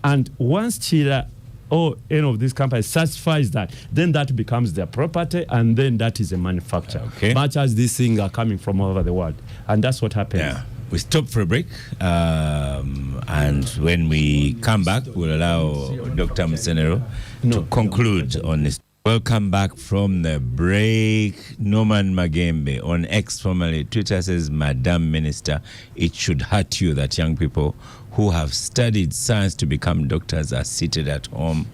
And once Chila or any of these companies satisfies that, then that becomes their property, and then that is a manufacturer. Okay. Much as these things are coming from all over the world. And that's what happens. Yeah. We stop for a break, and when we come back, we'll allow Dr. Msenero to conclude on this. Welcome back from the break. Norman Magembe on X, formerly Twitter, says, Madam Minister, it should hurt you that young people who have studied science to become doctors are seated at home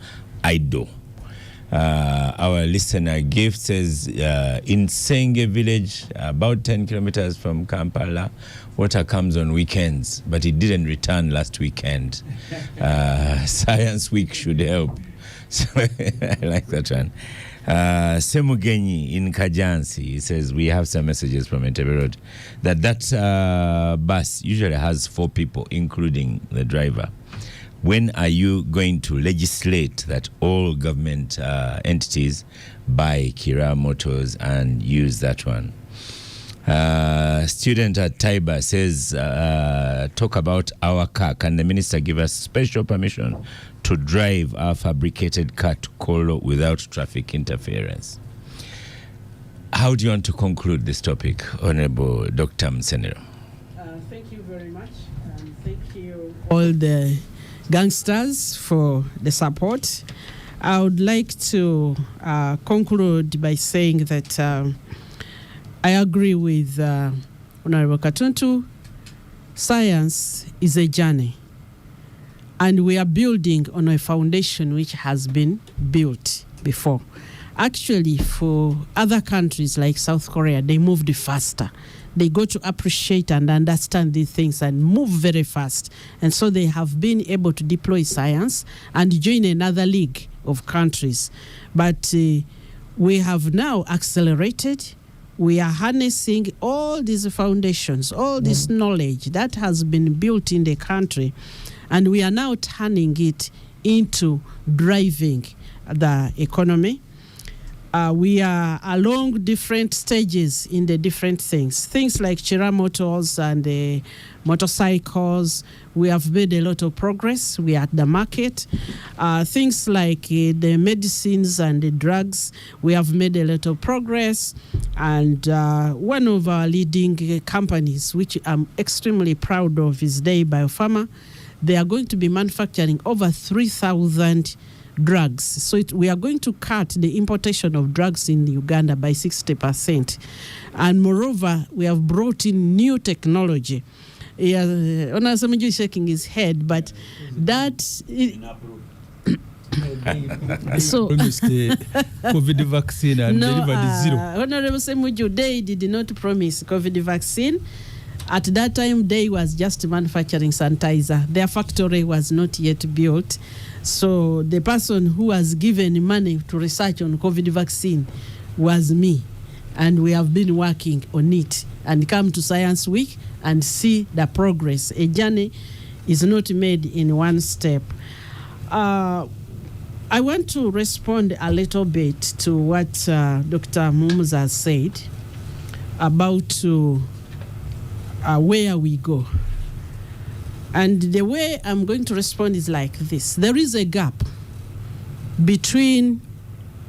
idle. Our listener gift says, in Senge village, about 10 kilometers from Kampala, water comes on weekends, but it didn't return last weekend. Science Week should help. So I like that one. Semugenyi in Kajansi, he says, we have some messages from Entebbe Road that bus usually has 4 people, including the driver. When are you going to legislate that all government entities buy Kira motors and use that one? Student at Taiba says, talk about our car. Can the minister give us special permission to drive our fabricated car to Kolo without traffic interference? How do you want to conclude this topic, Honorable Dr. Msenero? Thank you very much. Thank you all the gangsters for the support. I would like to conclude by saying that I agree with Honorable Katuntu. Science is a journey, and we are building on a foundation which has been built before. Actually, for other countries like South Korea, they moved faster. They got to appreciate and understand these things and move very fast. And so they have been able to deploy science and join another league of countries. But we have now accelerated. We are harnessing all these foundations, all this knowledge that has been built in the country, and we are now turning it into driving the economy. We are along different stages in the different things. Things like Chira Motors and the motorcycles, we have made a lot of progress. We are at the market. Things like the medicines and the drugs, we have made a lot of progress. And one of our leading companies, which I'm extremely proud of, is Day Biopharma. They are going to be manufacturing over 3,000 drugs. So we are going to cut the importation of drugs in Uganda by 60%. And moreover, we have brought in new technology. Onasamuju is shaking his head, but that... So promised COVID vaccine and delivered zero. Honorable Semuju, they did not promise COVID vaccine. At that time, they was just manufacturing sanitizer. Their factory was not yet built. So the person who was given money to research on COVID vaccine was me. And we have been working on it and come to Science Week and see the progress. A journey is not made in one step. I want to respond a little bit to what Dr. Mumuza said about where we go. And the way I'm going to respond is like this. There is a gap between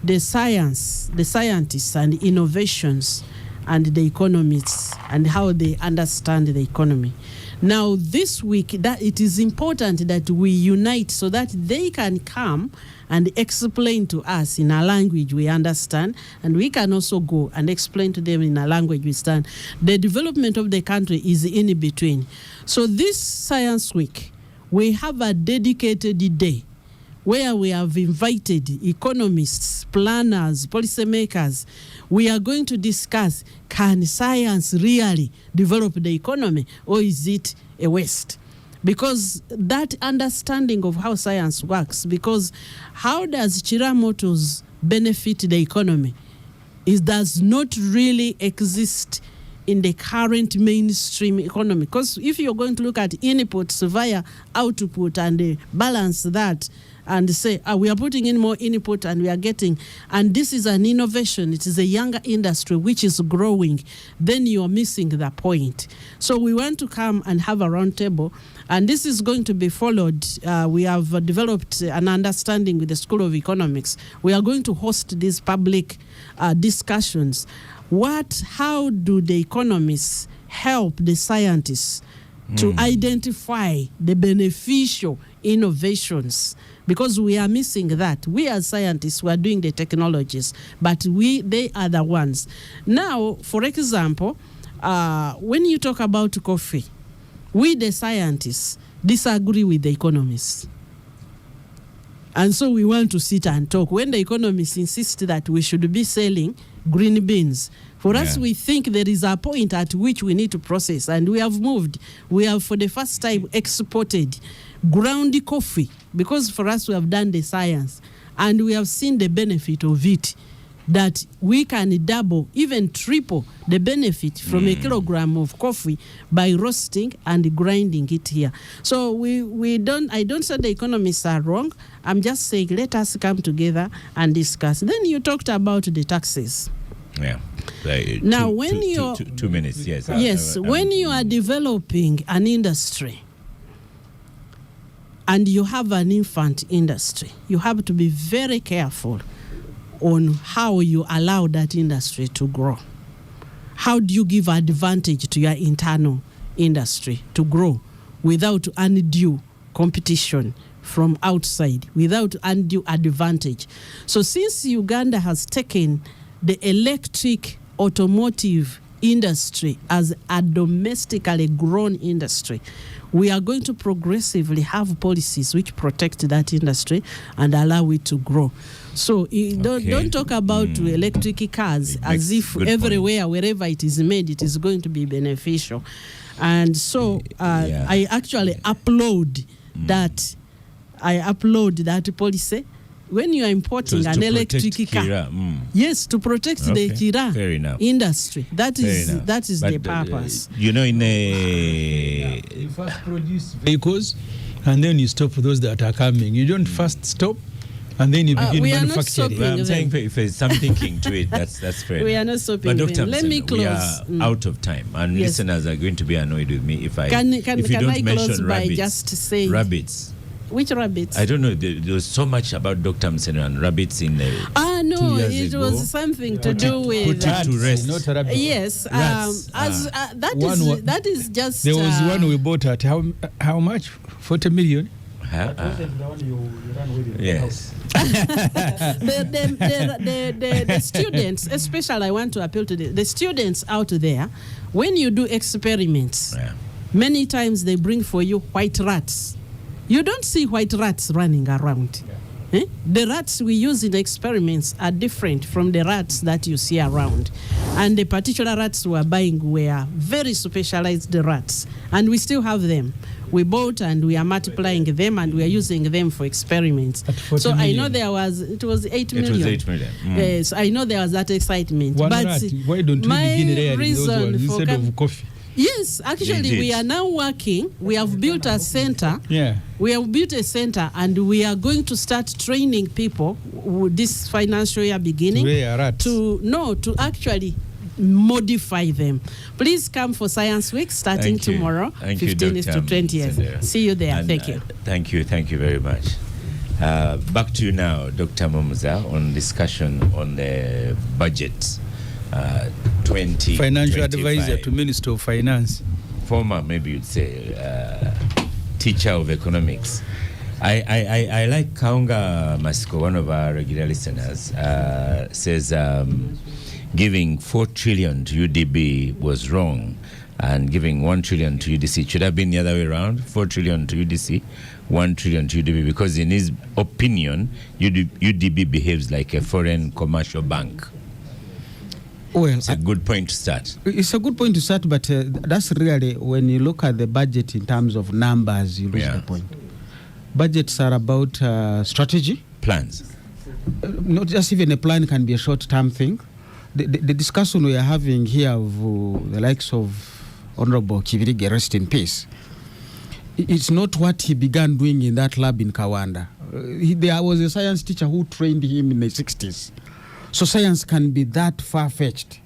the scientists and innovations and the economists and how they understand the economy. Now, this week, that it is important that we unite so that they can come and explain to us in a language we understand, and we can also go and explain to them in a language we understand. The development of the country is in between. So this Science Week, we have a dedicated day where we have invited economists, planners, policymakers. We are going to discuss, can science really develop the economy, or is it a waste? Because that understanding of how science works, because how does Chira Motors benefit the economy? It does not really exist in the current mainstream economy. Because if you're going to look at inputs via output and balance that, and say, we are putting in more input and we are getting, and this is an innovation, it is a younger industry which is growing, then you are missing the point. So we want to come and have a round table, and this is going to be followed. We have developed an understanding with the School of Economics. We are going to host these public discussions. How do the economists help the scientists to identify the beneficial innovations? Because we are missing that. We as scientists, we are doing the technologies, but they are the ones. Now, for example, when you talk about coffee, we the scientists disagree with the economists. And so we want to sit and talk. When the economists insist that we should be selling green beans, for us, we think there is a point at which we need to process, and we have moved. We have, for the first time, exported ground coffee, because for us, we have done the science, and we have seen the benefit of it, that we can double, even triple the benefit from a kilogram of coffee by roasting and grinding it here. So I don't say the economists are wrong. I'm just saying, let us come together and discuss. Then you talked about the taxes. Yeah. Now, when you 2 minutes, yes. Yes, when you are developing an industry and you have an infant industry, you have to be very careful on how you allow that industry to grow. How do you give advantage to your internal industry to grow without undue competition from outside, without undue advantage? So since Uganda has taken the electric automotive industry as a domestically grown industry, we are going to progressively have policies which protect that industry and allow it to grow. So don't talk about electric cars as if everywhere, wherever it is made, it is going to be beneficial. And so I actually upload that. I upload that policy. When you are importing an electric car, yes, to protect the Kira industry. That is the purpose. You know, in a... You first produce vehicles, and then you stop those that are coming. You don't first stop, and then you begin we are not manufacturing. stopping. Well, I'm saying if there's some thinking to it, that's fair. We are not stopping. But Dr. Let me Mseno, we close. are out of time, and Yes. listeners are going to be annoyed with me if I Can if you I don't close mention by rabbits. just saying Rabbits. which rabbits? I don't know. There's so much about Dr. Mseno and rabbits in there. No, 2 years it ago. was something to do with. Put it to rest. Not rabbits. Yes, Rats. that is just. There was one we bought at how much? 40 million. Yes. The students, especially, I want to appeal to the students out there. When you do experiments, Yeah. many times they bring for you white rats. You don't see white rats running around. The rats we use in experiments are different from the rats that you see around. And the particular rats we are buying were very specialized rats. And we still have them. We bought and we are multiplying them and we are using them for experiments. So I know it was 8 million. It was 8 million. Yes, I know there was that excitement. One but rat. Why don't we begin layering those ones instead of coffee? Yes, actually, we are now working. We have built a center. Yeah. We have built a center, and we are going to start training people this financial year beginning to actually modify them. Please come for Science Week starting tomorrow, 15th to 20th. See you there. And, thank you. Thank you very much. Back to you now, Dr. Momuza, on discussion on the budget. 20 Financial advisor to Minister of Finance. Former, maybe you'd say, teacher of economics. I like Kaunga Masiko, one of our regular listeners, says giving 4 trillion to UDB was wrong, and giving 1 trillion to UDC. It should have been the other way around, 4 trillion to UDC, 1 trillion to UDB, because in his opinion, UDB behaves like a foreign commercial bank. Well, it's a good point to start. It's a good point to start, but that's really, when you look at the budget in terms of numbers, you lose the point. Budgets are about strategy. Plans. Not just even a plan can be a short-term thing. The discussion we are having here of the likes of Honorable Kivirige, rest in peace, it's not what he began doing in that lab in Kawanda. There was a science teacher who trained him in the 60s. So science can be that far-fetched.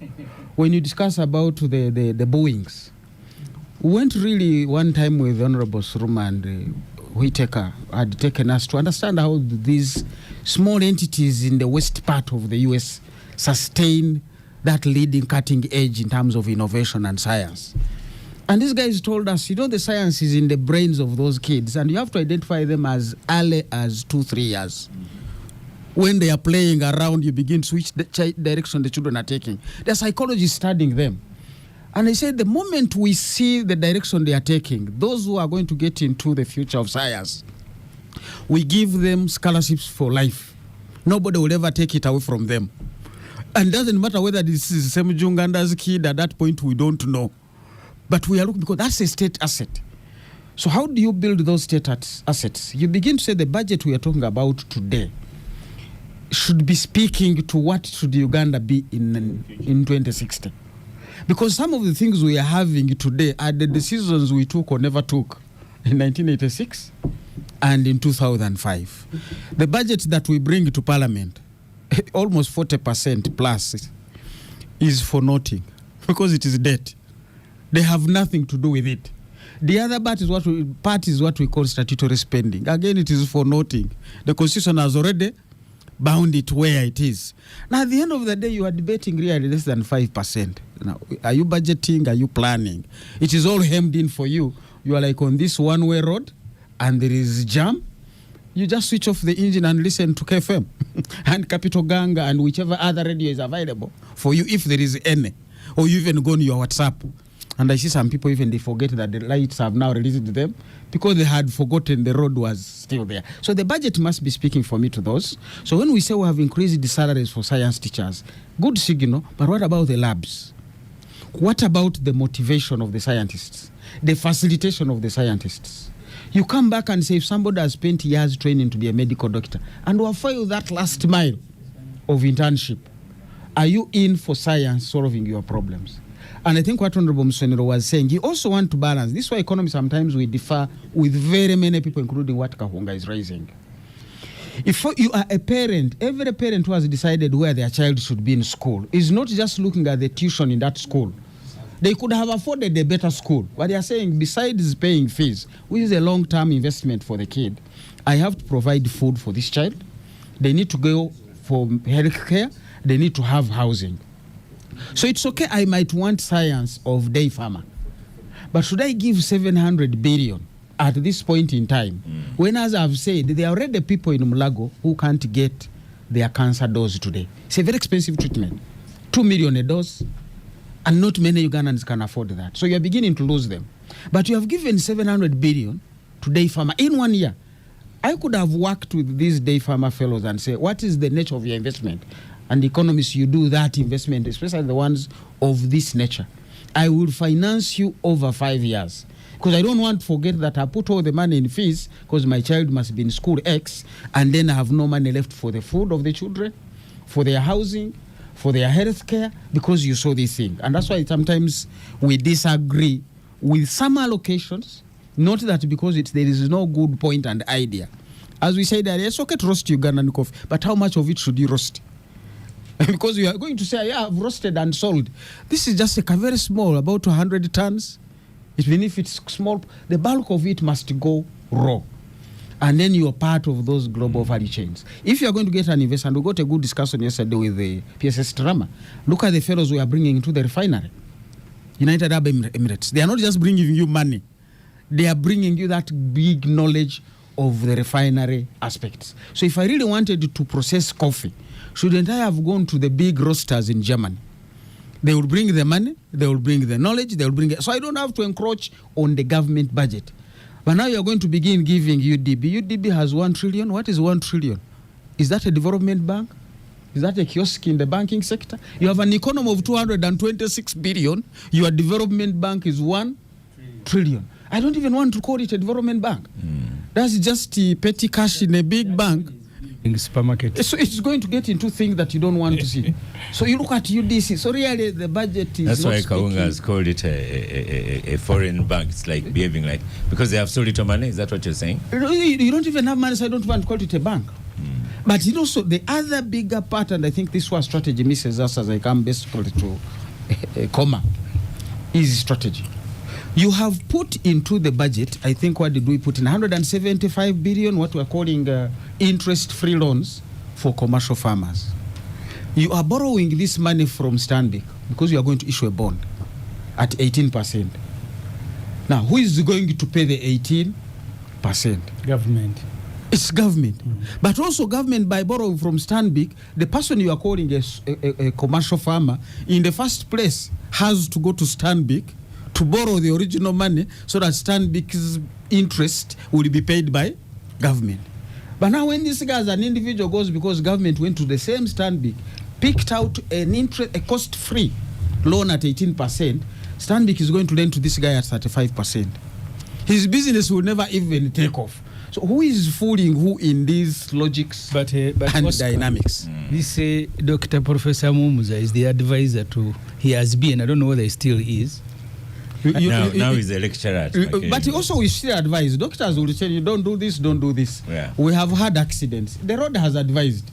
When you discuss about the Boeings, we went really one time with Honorable Suruma and Whitaker had taken us to understand how these small entities in the west part of the U.S. sustain that leading cutting edge in terms of innovation and science. And these guys told us, the science is in the brains of those kids, and you have to identify them as early as 2-3 years. When they are playing around, you begin to which direction the children are taking. The psychology is studying them. And I said, the moment we see the direction they are taking, those who are going to get into the future of science, we give them scholarships for life. Nobody will ever take it away from them. And it doesn't matter whether this is Semu Junganda's kid, at that point we don't know. But we are looking, because that's a state asset. So how do you build those state assets? You begin to say the budget we are talking about today should be speaking to what should Uganda be in 2060. Because some of the things we are having today are the decisions we took or never took in 1986 and in 2005. The budget that we bring to Parliament, almost 40% plus, is for nothing, because it is debt. They have nothing to do with it. The other part is what we call statutory spending. Again, it is for nothing. The Constitution has already bound it where it is. Now, at the end of the day, you are debating really less than 5%. Now, are you budgeting? Are you planning? It is all hemmed in for you. You are like on this one-way road, and there is jam. You just switch off the engine and listen to KFM and Capitalgang and whichever other radio is available for you, if there is any. Or you even go on your WhatsApp. And I see some people even they forget that the lights have now released to them because they had forgotten the road was still there. So the budget must be speaking for me to those. So when we say we have increased the salaries for science teachers, good signal, but what about the labs? What about the motivation of the scientists? The facilitation of the scientists? You come back and say if somebody has spent years training to be a medical doctor and will fail that last mile of internship, are you in for science solving your problems? And I think what Honorable Msenero was saying, you also want to balance. This is why economy sometimes we differ with very many people, including what Kahunga is raising. If you are a parent, every parent who has decided where their child should be in school is not just looking at the tuition in that school. They could have afforded a better school. But they are saying, besides paying fees, which is a long-term investment for the kid, I have to provide food for this child. They need to go for health care. They need to have housing. So it's okay, I might want science of day farmer. But should I give 700 billion at this point in time? When, as I've said, there are already people in Mulago who can't get their cancer dose today. It's a very expensive treatment. 2 million a dose. And not many Ugandans can afford that. So you're beginning to lose them. But you have given 700 billion to day farmer in 1 year. I could have worked with these day farmer fellows and say, what is the nature of your investment? And economists, you do that investment, especially the ones of this nature. I will finance you over 5 years. Because I don't want to forget that I put all the money in fees because my child must be in school X, and then I have no money left for the food of the children, for their housing, for their health care, because you saw this thing. And that's why sometimes we disagree with some allocations, not that because there is no good point and idea. As we said earlier, it's okay to roast Ugandan coffee, but how much of it should you roast? Because you are going to say, yeah, I've roasted and sold. This is just a very small, about 100 tons. Even if it's small, the bulk of it must go raw. And then you're part of those global value chains. If you're going to get an investor, and we got a good discussion yesterday with the PSS drama, look at the fellows we are bringing into the refinery. United Arab Emirates. They are not just bringing you money. They are bringing you that big knowledge of the refinery aspects. So if I really wanted to process coffee, shouldn't I have gone to the big roasters in Germany? They will bring the money, they will bring the knowledge, they will bring it. So I don't have to encroach on the government budget. But now you're going to begin giving UDB. UDB has 1 trillion. What is 1 trillion? Is that a development bank? Is that a kiosk in the banking sector? You have an economy of 226 billion. Your development bank is 1 trillion. I don't even want to call it a development bank. That's just petty cash in a big bank. In supermarket. So it's going to get into things that you don't want to see. So you look at UDC. So really the budget is That's not why speaking. Kaunga has called it a foreign bank. It's like behaving like, because they have so little money. Is that what you're saying? You don't even have money, so I don't want to call it a bank. But you know, so the other bigger part, and I think this was strategy misses us as I come basically to a comma, is strategy. You have put into the budget, I think, what did we put in? 175 billion, what we're calling interest-free loans for commercial farmers. You are borrowing this money from Stanbic because you are going to issue a bond at 18%. Now, who is going to pay the 18%? Government. It's government. But also government, by borrowing from Stanbic, the person you are calling a commercial farmer, in the first place, has to go to Stanbic to borrow the original money so that Stanbic's interest will be paid by government. But now when this guy as an individual goes, because government went to the same Stanbic, picked out a cost-free loan at 18%, Stanbic is going to lend to this guy at 35%. His business will never even take off. So who is fooling who in these logics and Oscar, dynamics? This Dr. Professor Mumuza is the advisor to, he has been, I don't know whether he still is. Now he's a lecturer at but also we still advise. Doctors will tell you, don't do this, don't do this. Yeah. We have had accidents. The road has advised,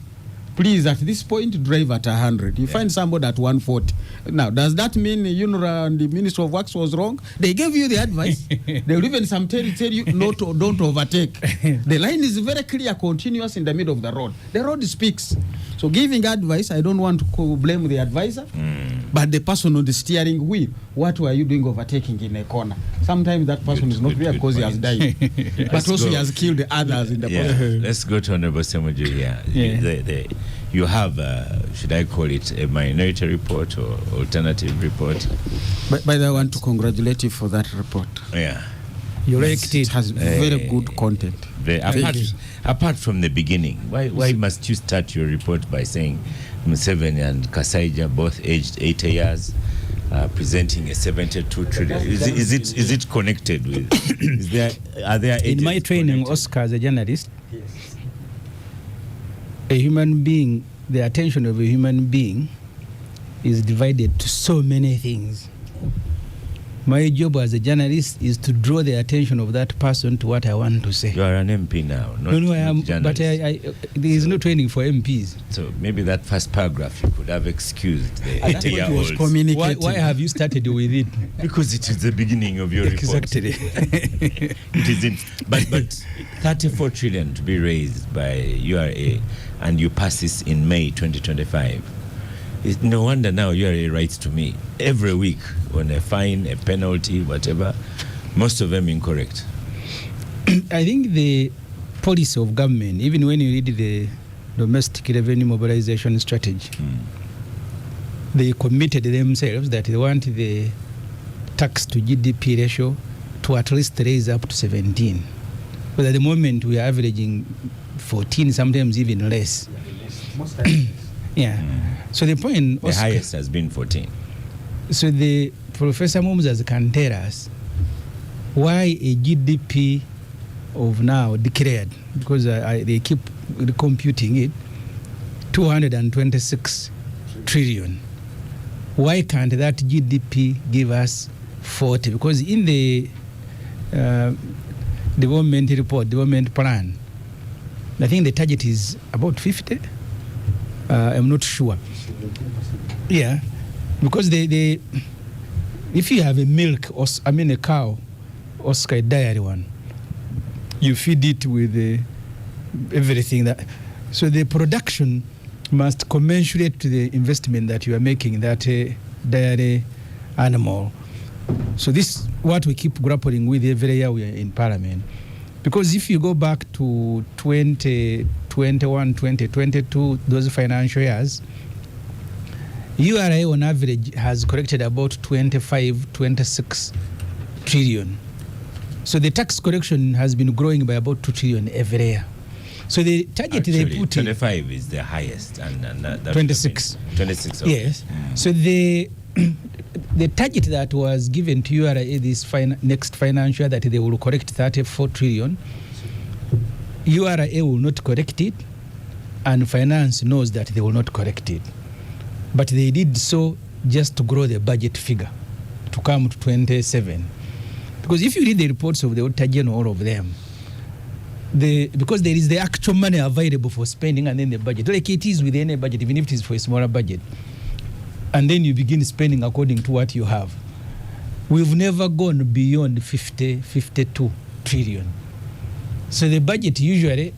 please, at this point, drive at 100. You find somebody at 140. Now, does that mean UNRWA and the Ministry of Works was wrong? They gave you the advice. They will even tell you don't overtake. The line is very clear, continuous in the middle of the road. The road speaks. So giving advice, I don't want to blame the advisor, but the person on the steering wheel. What were you doing overtaking in a corner? Sometimes that person is not there because he has died. But also he has killed the others in the process. Let's go to Honorable Semuju here. You have, should I call it a minority report or alternative report? But I want to congratulate you for that report. Yeah. You liked It it. has very good content. Apart from the beginning, why must you start your report by saying Museveni and Kasaija both aged 80 years, presenting a 72 trillion? Is it connected with? Are there In my training, connected? Oscar, as a journalist, a human being, the attention of a human being is divided to so many things. My job as a journalist is to draw the attention of that person to what I want to say. You are an MP now, not, No, I am, not but journalist. there is no training for MPs. So maybe that first paragraph you could have excused the That's what he was 80-year-olds. communicating. Why have you started with it? Because it is the beginning of your report. Exactly. It isn't. But 34 trillion to be raised by URA, and you pass this in May 2025. It's no wonder now URA writes to me every week on a fine, a penalty, whatever. Most of them incorrect. I think the policy of government, even when you read the domestic revenue mobilization strategy, they committed themselves that they want the tax to GDP ratio to at least raise up to 17. But at the moment we are averaging 14, sometimes even less. Yeah. So the point, The highest has been 14. so the Professor Mumzas can tell us why a GDP of now declared, because they keep computing it, 226 trillion. Why can't that GDP give us 40? Because in the development report, development plan, I think the target is about 50. I'm not sure. Yeah, because they if you have a milk, or a cow, or a dairy one, you feed it with everything that. So the production must commensurate to the investment that you are making in that dairy animal. So this is what we keep grappling with every year we are in Parliament. Because if you go back to 2021, 2022, those financial years, URA on average has collected about 25, 26 trillion. So the tax collection has been growing by about 2 trillion every year. So the target Actually, they put 25 is the highest, and that 26. 26. Okay. Yes. So the target that was given to URA this next financial year, that they will correct 34 trillion, URA will not correct it, and finance knows that they will not correct it. But they did so just to grow the budget figure to come to 27. Because if you read the reports of the Auditor General, all of them, because there is the actual money available for spending, and then the budget, like it is with any budget, even if it is for a smaller budget, and then you begin spending according to what you have. We've never gone beyond 52 trillion. So the budget usually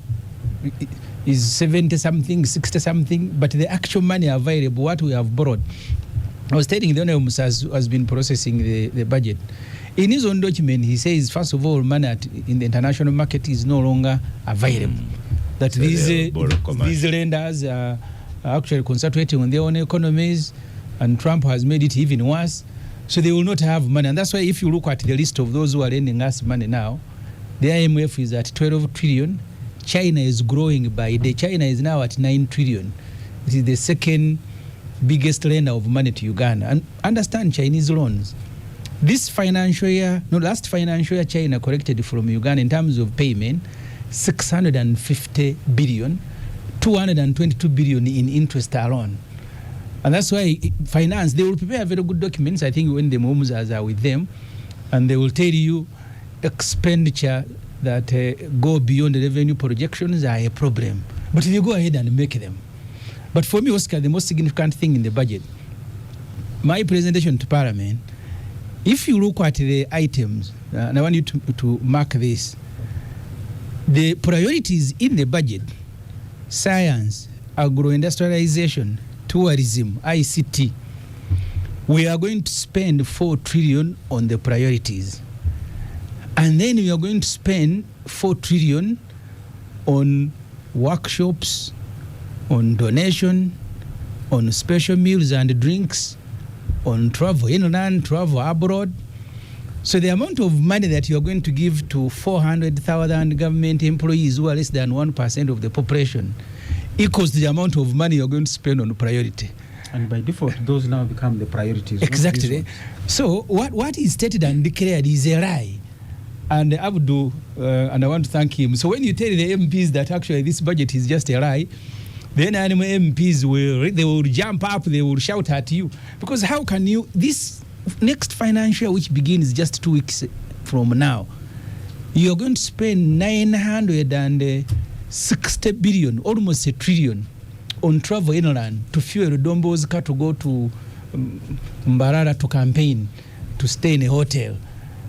is 70 something, 60 something, but the actual money available, what we have borrowed. I was telling the Honorable has been processing the budget. In his own document, he says, first of all, money in the international market is no longer available. That so these lenders are actually concentrating on their own economies, and Trump has made it even worse. So they will not have money. And that's why if you look at the list of those who are lending us money now, the IMF is at 12 trillion. China is growing by day. China is now at 9 trillion. It is the second biggest lender of money to Uganda. And understand Chinese loans. Last financial year, China collected from Uganda in terms of payment, 650 billion, 222 billion in interest alone. And that's why finance, they will prepare very good documents, I think, when the MOMs are with them, and they will tell you expenditure that go beyond the revenue projections are a problem. But they go ahead and make them. But for me, Oscar, the most significant thing in the budget, my presentation to Parliament, if you look at the items, and I want you to mark this, the priorities in the budget, science, agro-industrialization, tourism, ICT, we are going to spend 4 trillion on the priorities. And then we are going to spend 4 trillion on workshops, on donation, on special meals and drinks, on travel inland, travel abroad. So the amount of money that you are going to give to 400,000 government employees who are less than 1% of the population equals the amount of money you are going to spend on priority. And by default, those now become the priorities. Exactly. So what is stated and declared is a lie. And Abdu, and I want to thank him. So when you tell the MPs that actually this budget is just a lie, then animal MPs will jump up, they will shout at you. Because how can you, this next financial year, which begins just 2 weeks from now, you're going to spend 960 billion, almost a trillion, on travel inland to fuel Dombo's car to go to Mbarara to campaign, to stay in a hotel.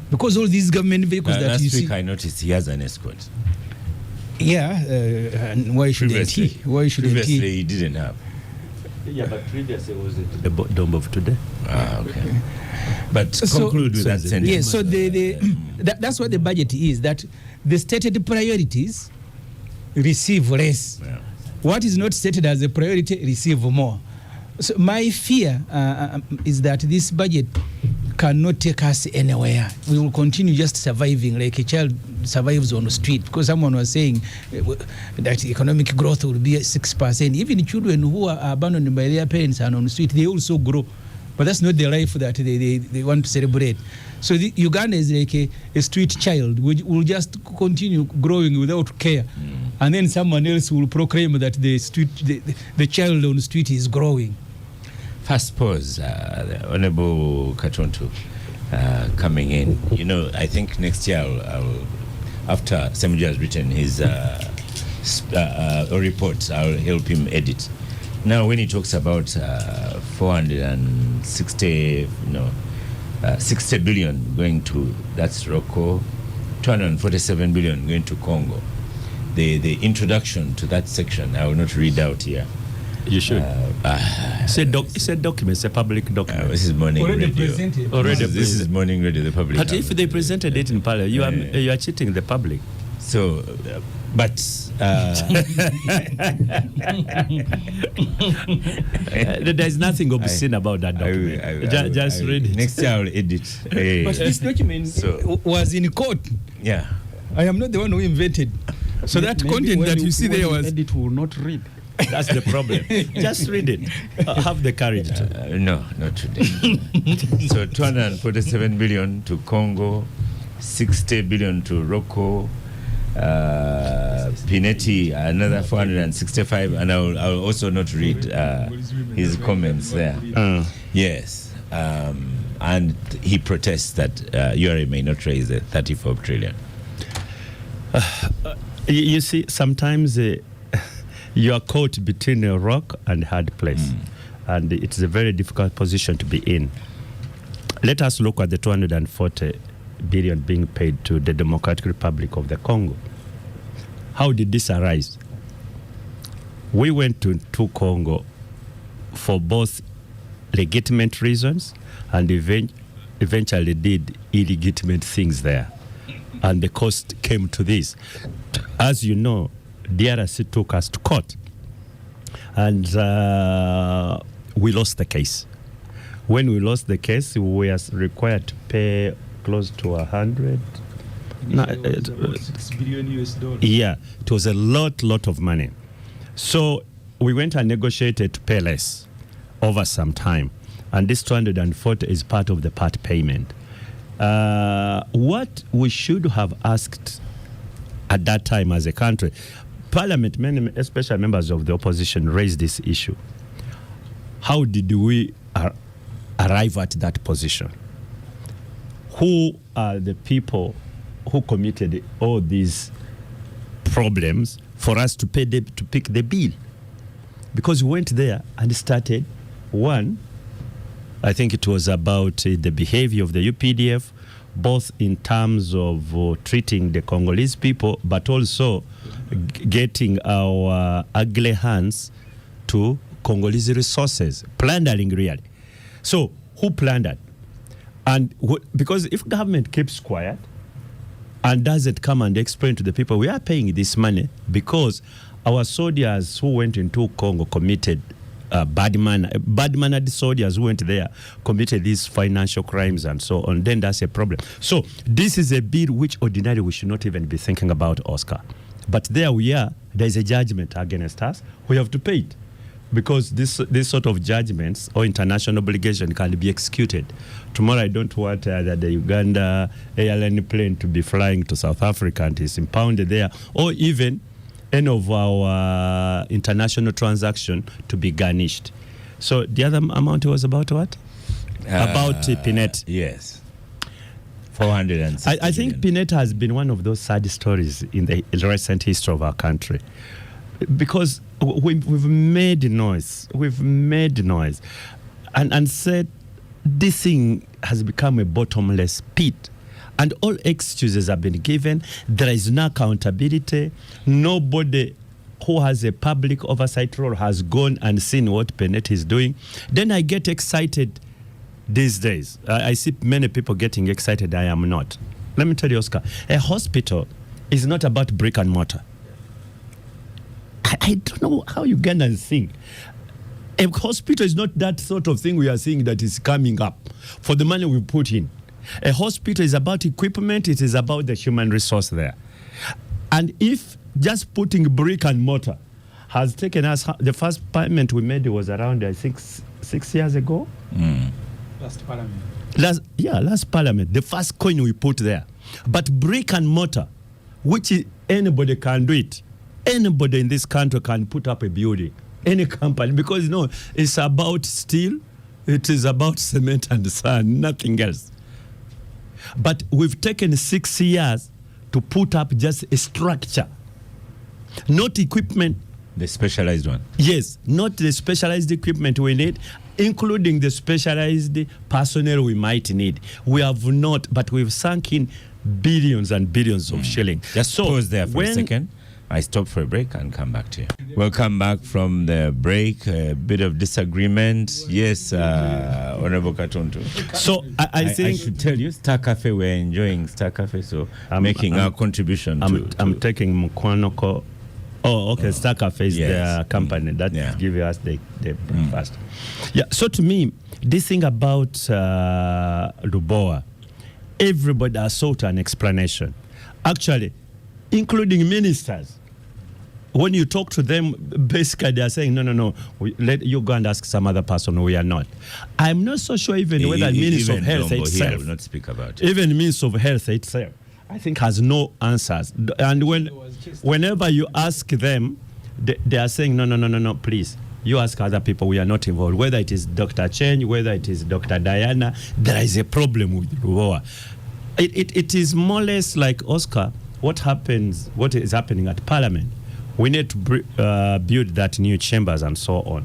Because all these government vehicles that last you week see... I noticed he has an escort. Yeah, and why shouldn't he? Why shouldn't Previously he? he didn't have. Yeah, but previously was it the Dombo of today? Okay. But So- conclude with that sentence. Yes, so that's what the budget is, that the stated priorities receive less. Yeah. What is not stated as a priority receive more. So my fear is that this budget cannot take us anywhere. We will continue just surviving like a child survives on the street, because someone was saying that economic growth will be at 6%. Even children who are abandoned by their parents and on the street, they also grow. But that's not the life that they want to celebrate. So Uganda is like a street child. We will just continue growing without care. And then someone else will proclaim that the child on the street is growing. First pause, the Honorable Katonto coming in. You know, I think next year I'll after Semju has written his report, I'll help him edit. Now, when he talks about 460, 60 billion going to, that's Rocco, 247 billion going to Congo. The introduction to that section, I will not read out here. You should. It's a document, it's a public document. This is morning Already radio. presented. This is morning radio, the public. But if they presented it in Parliament, you are cheating the public. So, but there is nothing obscene about that document. Just read it. Next year I'll edit. But this document was in court. Yeah. I am not the one who invented. So that content that you see there was... Edit will not read. That's the problem. Just read it. Have the courage to. No, not today. So 247 billion to Congo, 60 billion to Rocco, Pinetti another 465, and I'll also not read his comments there. Yes, and he protests that URA may not raise the 34 trillion. You see, sometimes you are caught between a rock and a hard place, and it's a very difficult position to be in. Let us look at the 240 billion being paid to the Democratic Republic of the Congo. How did this arise? We went to Congo for both legitimate reasons and eventually did illegitimate things there. And the cost came to this. As you know, DRC took us to court, and we lost the case. When we lost the case, we were required to pay close to 100. $6 billion. Yeah, it was a lot of money. So we went and negotiated to pay less over some time, and this 240 is part of the part payment. What we should have asked at that time as a country, Parliament, many, especially members of the opposition, raised this issue. How did we arrive at that position? Who are the people who committed all these problems for us to pay to pick the bill? Because we went there and started one. I think it was about the behavior of the UPDF, both in terms of treating the Congolese people, but also getting our ugly hands to Congolese resources, plundering really. So who plundered? And because if government keeps quiet and doesn't come and explain to the people, we are paying this money because our soldiers who went into Congo committed bad-mannered soldiers who went there committed these financial crimes and so on, then that's a problem. So this is a bill which ordinarily we should not even be thinking about, Oscar. But there we are, there is a judgment against us, we have to pay it. Because this sort of judgments or international obligation can be executed. Tomorrow I don't want the Uganda airline plane to be flying to South Africa and is impounded there, or even any of our international transaction to be garnished. So the other amount was about what? about Pinet. Yes. 460 I think billion. Pinet has been one of those sad stories in the recent history of our country, because we've made noise. And said this thing has become a bottomless pit. And all excuses have been given. There is no accountability. Nobody who has a public oversight role has gone and seen what Pinet is doing. Then I get excited these days. I see many people getting excited. I am not. Let me tell you, Oscar, a hospital is not about brick and mortar. I don't know how Ugandans think. A hospital is not that sort of thing we are seeing that is coming up for the money we put in. A hospital is about equipment. It is about the human resource there. And if just putting brick and mortar has taken us, the first payment we made was around, I think, 6 years ago. Last parliament. Last parliament. The first coin we put there. But brick and mortar, which anybody can do it. Anybody in this country can put up a building. Any company, because it's about steel, it is about cement and sand, nothing else. But we've taken 6 years to put up just a structure, not equipment. The specialized one. Yes, not the specialized equipment we need, including the specialized personnel we might need. We have not, but we've sunk in billions and billions of shillings. Just pause there for a second. I stop for a break and come back to you. Welcome back from the break. A bit of disagreement. Yes, Honorable Katonto. So I think I should tell you, Star Cafe, we're enjoying Star Cafe, so making our contribution I'm taking Mukwanoko. Oh, okay. Star Cafe is their company that is giving us the breakfast. Yeah. So to me, this thing about Lubowa, everybody has sought an explanation. Actually, including ministers. When you talk to them, basically they are saying, no, let you go and ask some other person. We are not. I'm not so sure even whether Minister of Health itself, will not speak about it. even Minister of Health itself, I think has no answers. And whenever you ask them, they are saying, no, please. You ask other people, we are not involved. Whether it is Dr. Chen, whether it is Dr. Diana, there is a problem with Lubowa. It is more or less like, Oscar, what is happening at Parliament. We need to build that new chambers and so on.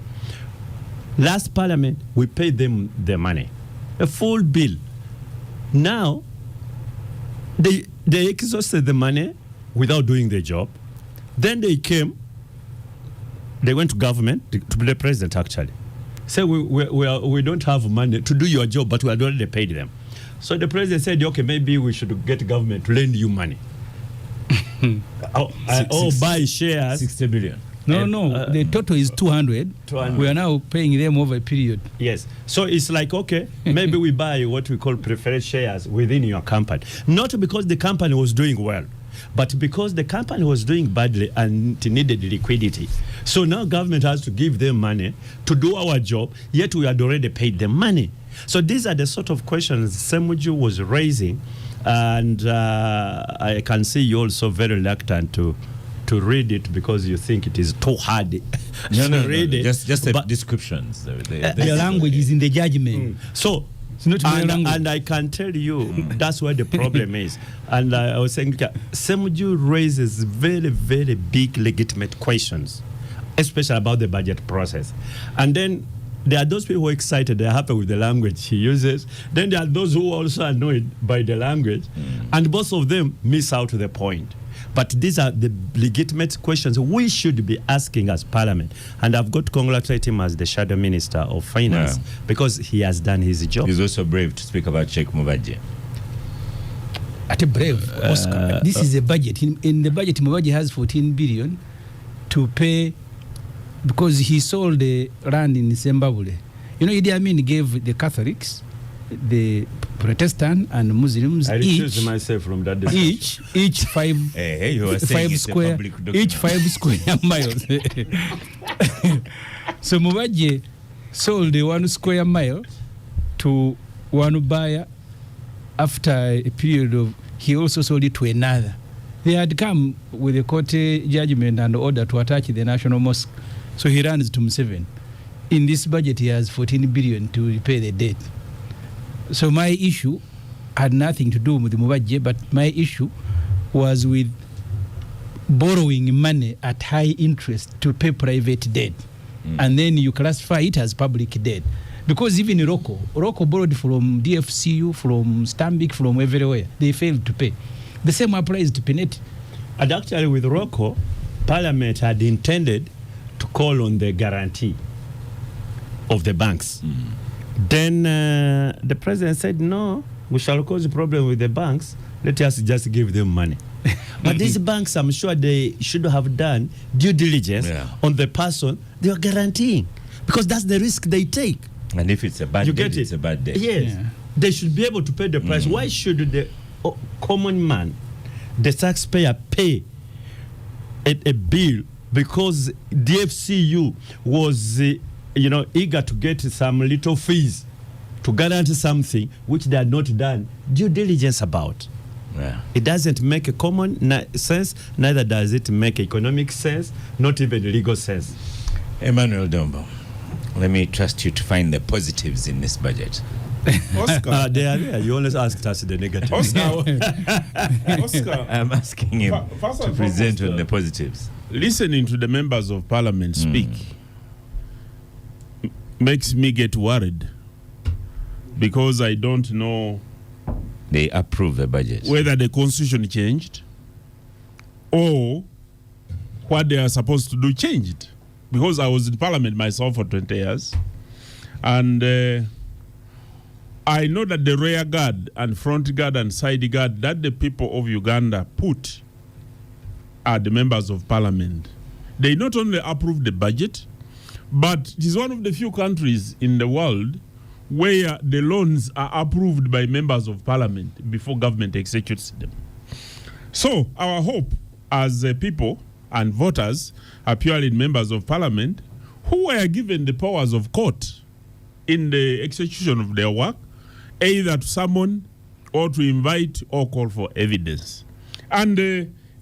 Last Parliament, we paid them the money, a full bill. Now, they exhausted the money without doing their job. Then they went to government, to the president actually. Say, we don't have money to do your job, but we had already paid them. So the president said, okay, maybe we should get government to lend you money. Buy shares. 60 billion. No, the total is 200. We are now paying them over a period. Yes. So it's like, okay, maybe we buy what we call preferred shares within your company. Not because the company was doing well, but because the company was doing badly and it needed liquidity. So now government has to give them money to do our job, yet we had already paid them money. So these are the sort of questions Semuju was raising. And I can see you also very reluctant to read it because you think it is too hard. No, read it. Just the descriptions. The language is in the judgment. So, it's not and I can tell you that's where the problem is. And I was saying, Semuju raises very, very big legitimate questions, especially about the budget process. And then there are those people who are excited, they're happy with the language he uses. Then there are those who are also annoyed by the language. And both of them miss out the point. But these are the legitimate questions we should be asking as Parliament. And I've got to congratulate him as the Shadow Minister of Finance because he has done his job. He's also brave to speak about Sheikh Mubaje. At a brave, Oscar. This is a budget. In the budget, Mubaje has 14 billion to pay because he sold the land in Zimbabwe. Idi Amin gave the Catholics, the Protestant and Muslims I recuse myself from that discussion. each 5 square miles. So Mubaje sold the 1 square mile to one buyer. After a period of, he also sold it to another. They had come with a court judgment and order to attach the National Mosque. So he runs to Museveni. In this budget, he has 14 billion to repay the debt. So my issue had nothing to do with the Mubadje, but my issue was with borrowing money at high interest to pay private debt. And then you classify it as public debt. Because even Rocco borrowed from DFCU, from Stambik, from everywhere. They failed to pay. The same applies to Pineti. And actually with Rocco, Parliament had intended to call on the guarantee of the banks. Then the president said, no, we shall cause a problem with the banks. Let us just give them money. But these banks, I'm sure they should have done due diligence on the person they are guaranteeing, because that's the risk they take. And if it's a bad debt, it's a bad debt. Yes. Yeah. They should be able to pay the price. Why should the common man, the taxpayer, pay a bill because DFCU was eager to get some little fees to guarantee something which they had not done due diligence about? Yeah. It doesn't make a common sense, neither does it make economic sense, not even legal sense. Emmanuel Dombo, let me trust you to find the positives in this budget. Oscar. They are there. You always asked us the negative. Oscar. I'm asking him to present on the positives. Listening to the members of parliament speak makes me get worried, because I don't know they approve the budget, whether the constitution changed or what they are supposed to do changed. Because I was in parliament myself for 20 years, and I know that the rear guard and front guard and side guard that the people of Uganda put are the members of parliament. They not only approve the budget, but it is one of the few countries in the world where the loans are approved by members of parliament before government executes them. So our hope as people and voters are purely members of parliament who were given the powers of court in the execution of their work, either to summon or to invite or call for evidence. And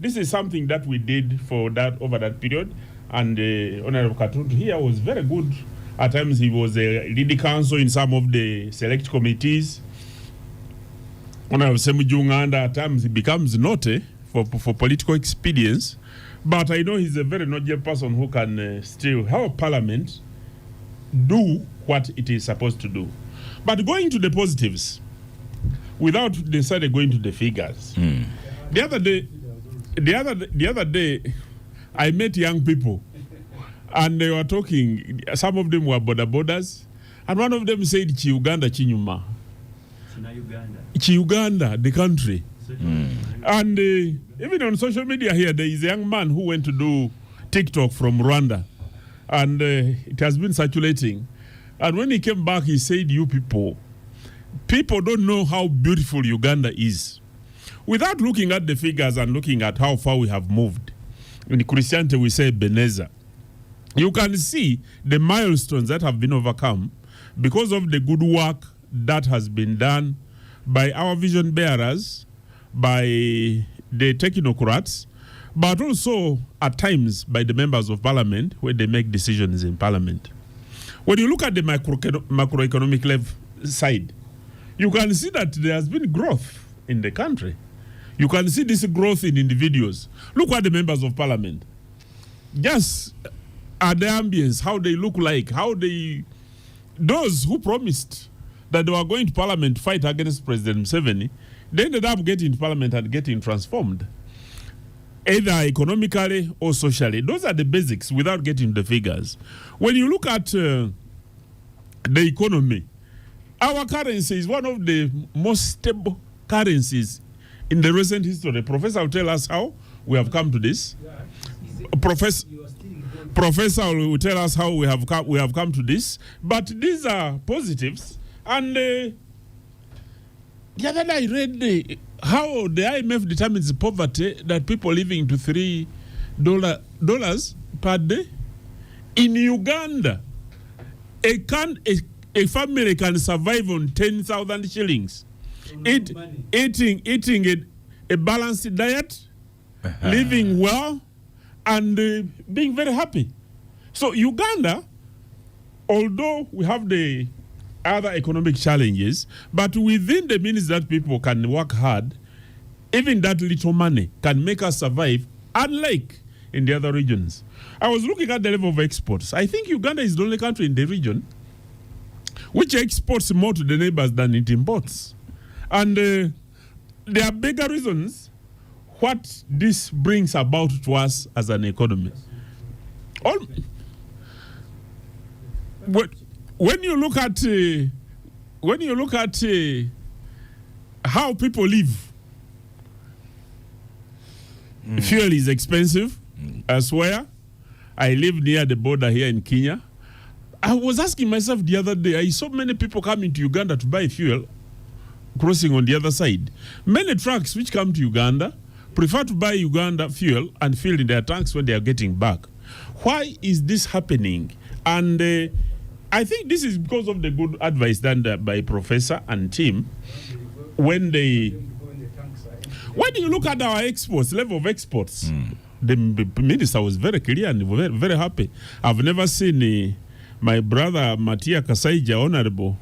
this is something that we did for that over that period. And Honorable Katuntu here was very good. At times he was a lead counsel in some of the select committees. Honorable Semujunganda, at times he becomes naughty for political expedience. But I know he's a very knowledgeable person who can still help Parliament do what it is supposed to do. But going to the positives, without necessarily going to the figures, the other day, I met young people, and they were talking. Some of them were borders, and one of them said, "Uganda, Chinyuma." Uganda, the country. And even on social media here, there is a young man who went to do TikTok from Rwanda, and it has been circulating. And when he came back, he said, "You people don't know how beautiful Uganda is." Without looking at the figures and looking at how far we have moved, in Christianity we say Beneza, you can see the milestones that have been overcome because of the good work that has been done by our vision bearers, by the technocrats, but also at times by the members of parliament when they make decisions in parliament. When you look at the macroeconomic level side, you can see that there has been growth in the country. You can see this growth in individuals. Look at the members of parliament. Just at the ambience, how they look like, those who promised that they were going to parliament to fight against President Museveni, they ended up getting to parliament and getting transformed, either economically or socially. Those are the basics without getting the figures. When you look at the economy, our currency is one of the most stable currencies in the recent history. Professor will tell us how we have come to this. Professor will tell us how we have come to this. But these are positives. And the other day I read how the IMF determines poverty, that people living to $3 per day. In Uganda, a family can survive on 10,000 shillings. Eating a balanced diet, living well, and being very happy. So Uganda, although we have the other economic challenges, but within the means that people can work hard, even that little money can make us survive, unlike in the other regions. I was looking at the level of exports. I think Uganda is the only country in the region which exports more to the neighbors than it imports. And there are bigger reasons what this brings about to us as an economy. When you look at how people live, fuel is expensive. I swear. I live near the border here in Kenya. I was asking myself the other day, I saw many people coming to Uganda to buy fuel, crossing on the other side. Many trucks which come to Uganda prefer to buy Uganda fuel and fill in their tanks when they are getting back. Why is this happening? And I think this is because of the good advice done by Professor and team. When you look at our exports, level of exports, the minister was very clear and very, very happy. I've never seen my brother Matia Kasaija, Honorable,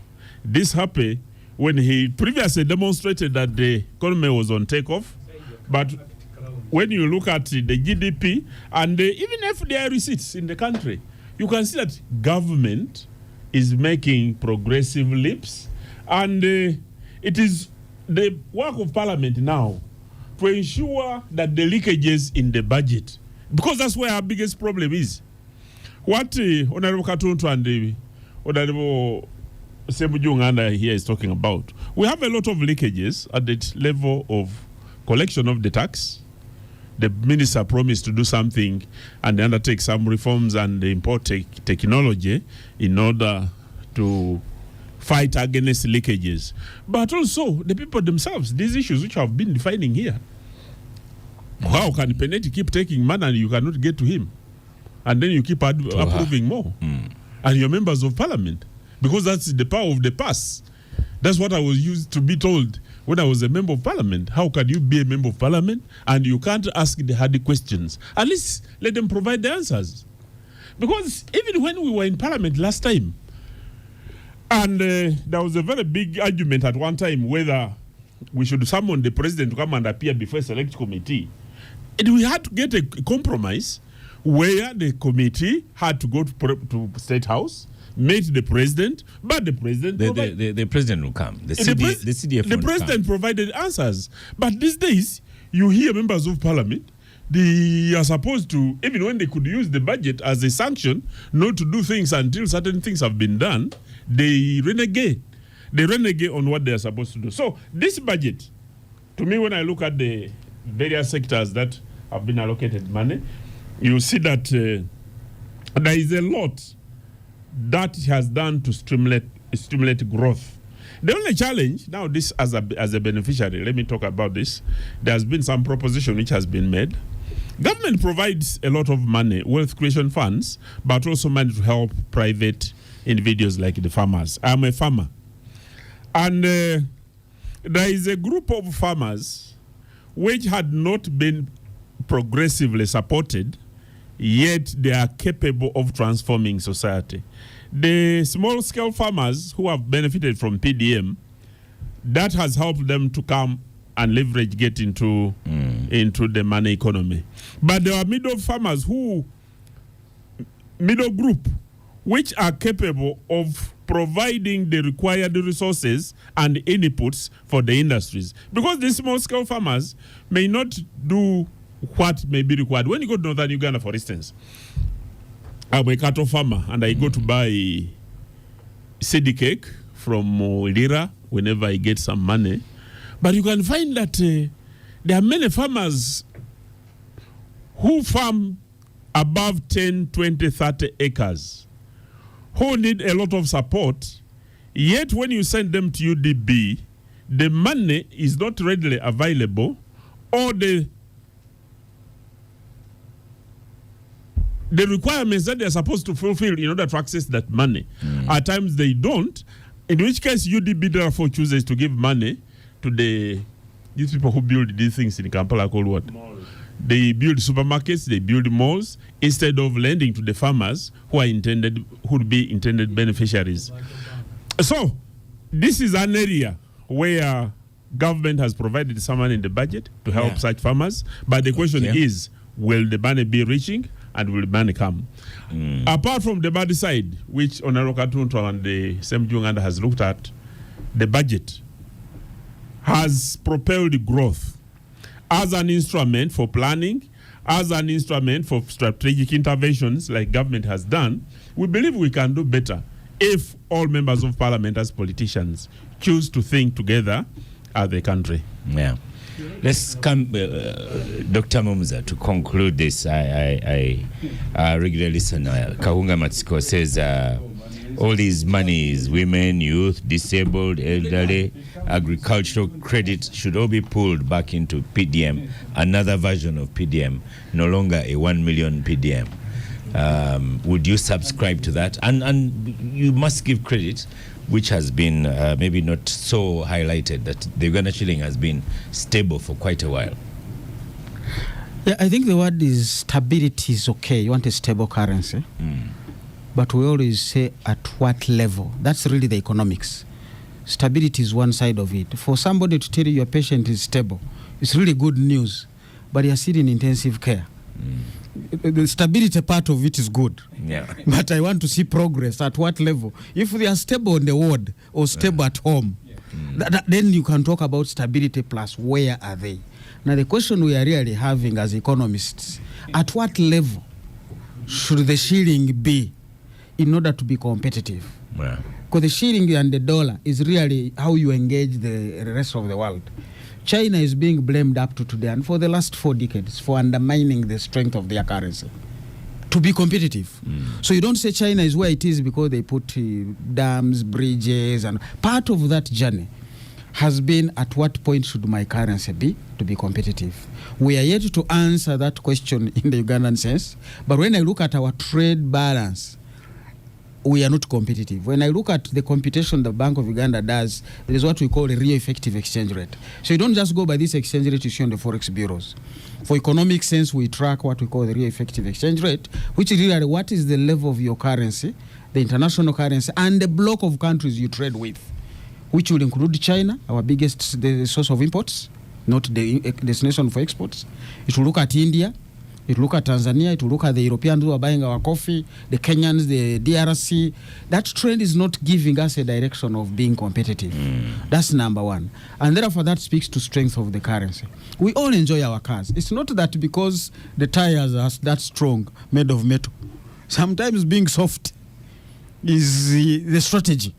this happy when he previously demonstrated that the economy was on takeoff. But when you look at the GDP and even FDI receipts in the country, you can see that government is making progressive leaps. And it is the work of Parliament now to ensure that the leakages in the budget, because that's where our biggest problem is. What Honorable Katuntu and Honorable Semujunganda here is talking about, we have a lot of leakages at the level of collection of the tax. The minister promised to do something and undertake some reforms and import technology in order to fight against leakages. But also the people themselves, these issues which have been defining here. How can Peneti keep taking money and you cannot get to him? And then you keep approving more. And you're members of parliament. Because that's the power of the past. That's what I was used to be told when I was a member of parliament. How can you be a member of parliament and you can't ask the hard questions? At least let them provide the answers. Because even when we were in parliament last time, and there was a very big argument at one time whether we should summon the president to come and appear before a select committee. And we had to get a compromise where the committee had to go to State House, meet the president, but the president... The president will come. The CDF the president provided answers. But these days, you hear members of parliament, they are supposed to, even when they could use the budget as a sanction, not to do things until certain things have been done, they renegade. They renegade on what they are supposed to do. So this budget, to me, when I look at the various sectors that have been allocated money, you see that there is a lot that has done to stimulate growth. The only challenge, now this as a beneficiary, let me talk about this. There has been some proposition which has been made. Government provides a lot of money, wealth creation funds, but also money to help private individuals like the farmers. I'm a farmer. And there is a group of farmers which had not been progressively supported, yet they are capable of transforming society. The small-scale farmers who have benefited from PDM, that has helped them to come and leverage, get into the money economy. But there are middle farmers middle group, which are capable of providing the required resources and inputs for the industries. Because these small-scale farmers may not do what may be required. When you go to northern Uganda, for instance, I'm a cattle farmer and I go to buy cedi cake from Lira whenever I get some money. But you can find that there are many farmers who farm above 10, 20, 30 acres who need a lot of support, yet when you send them to UDB, the money is not readily available, or the requirements that they're supposed to fulfill in order to access that money. At times they don't, in which case UDB therefore chooses to give money to these people who build these things in Kampala called what? Malls. They build supermarkets, they build malls, instead of lending to the farmers who would be intended beneficiaries. So, this is an area where government has provided some money in the budget to help such farmers. But the question is, will the money be reaching and will the money come? Apart from the bad side, which Honorable Katunto and the same Uganda has looked at, the budget has propelled growth as an instrument for planning, as an instrument for strategic interventions like government has done. We believe we can do better if all members of parliament as politicians choose to think together as a country. Yeah. Let's come, Dr. Mumza, to conclude this. I regular listener, Kahunga Matsiko says all these monies, women, youth, disabled, elderly, agricultural credit should all be pulled back into PDM, another version of PDM, no longer a 1 million PDM. Would you subscribe to that? And you must give credit, which has been maybe not so highlighted, that the Uganda shilling has been stable for quite a while. Yeah, I think the word is stability is okay. You want a stable currency. But we always say at what level. That's really the economics. Stability is one side of it. For somebody to tell you your patient is stable, it's really good news. But you're still in intensive care. The stability part of it is good. Yeah. But I want to see progress at what level. If they are stable on the ward or stable at home, then you can talk about stability plus where are they. Now the question we are really having as economists, at what level should the shilling be in order to be competitive? Yeah. Because the shilling and the dollar is really how you engage the rest of the world. China is being blamed up to today and for the last 4 decades for undermining the strength of their currency to be competitive. So you don't say China is where it is because they put dams, bridges, and part of that journey has been at what point should my currency be to be competitive. We are yet to answer that question in the Ugandan sense, but when I look at our trade balance, we are not competitive. When I look at the computation the Bank of Uganda does, there is what we call a real effective exchange rate. So you don't just go by this exchange rate you see on the forex bureaus. For economic sense, we track what we call the real effective exchange rate, which is really what is the level of your currency, the international currency, and the block of countries you trade with, which will include China, our biggest source of imports, not the destination for exports. It will look at India. It will look at Tanzania, it will look at the Europeans who are buying our coffee, the Kenyans, the DRC. That trend is not giving us a direction of being competitive. That's number one. And therefore that speaks to strength of the currency. We all enjoy our cars. It's not that because the tires are that strong, made of metal. Sometimes being soft is the strategy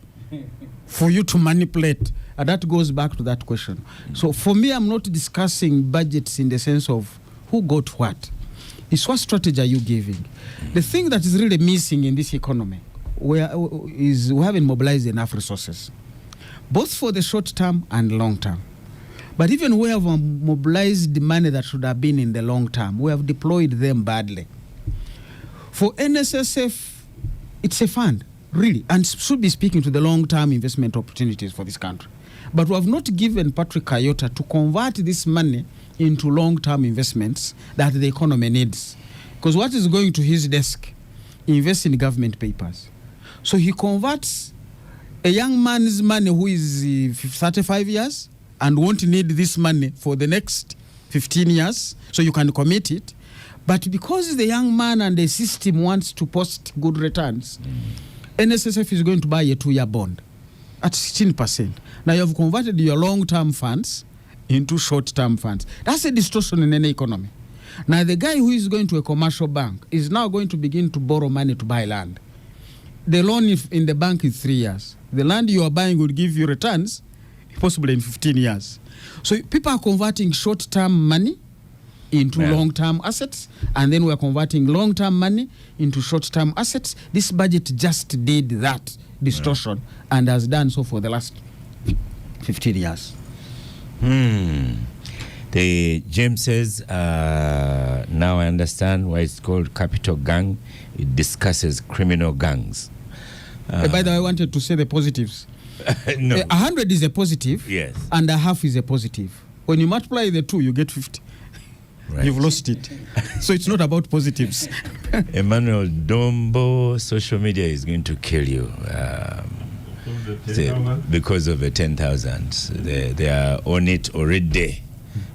for you to manipulate. And that goes back to that question. So for me, I'm not discussing budgets in the sense of who got what. It's what strategy are you giving? The thing that is really missing in this economy is we haven't mobilized enough resources, both for the short term and long term. But even we have mobilized the money that should have been in the long term, we have deployed them badly. For NSSF, it's a fund, really, and should be speaking to the long-term investment opportunities for this country. But we have not given Patrick Kayota to convert this money into long-term investments that the economy needs. Because what is going to his desk? Invest in government papers. So he converts a young man's money who is 35 years and won't need this money for the next 15 years, so you can commit it. But because the young man and the system wants to post good returns, NSSF is going to buy a 2-year bond at 16%. Now you have converted your long-term funds into short-term funds. That's a distortion in any economy. Now the guy who is going to a commercial bank is now going to begin to borrow money to buy land. The loan in the bank is 3 years. The land you are buying will give you returns possibly in 15 years. So people are converting short-term money into long-term assets, and then we are converting long-term money into short-term assets. This budget just did that distortion and has done so for the last 15 years. The James says, now I understand why it's called Capitalgang. It discusses criminal gangs. By the way, I wanted to say the positives. No. 100 is a positive, Yes. and a half is a positive. When you multiply the two, you get 50. Right. You've lost it. So it's not about positives. Emmanuel Dombo, social media is going to kill you. because of the 10,000. They are on it already.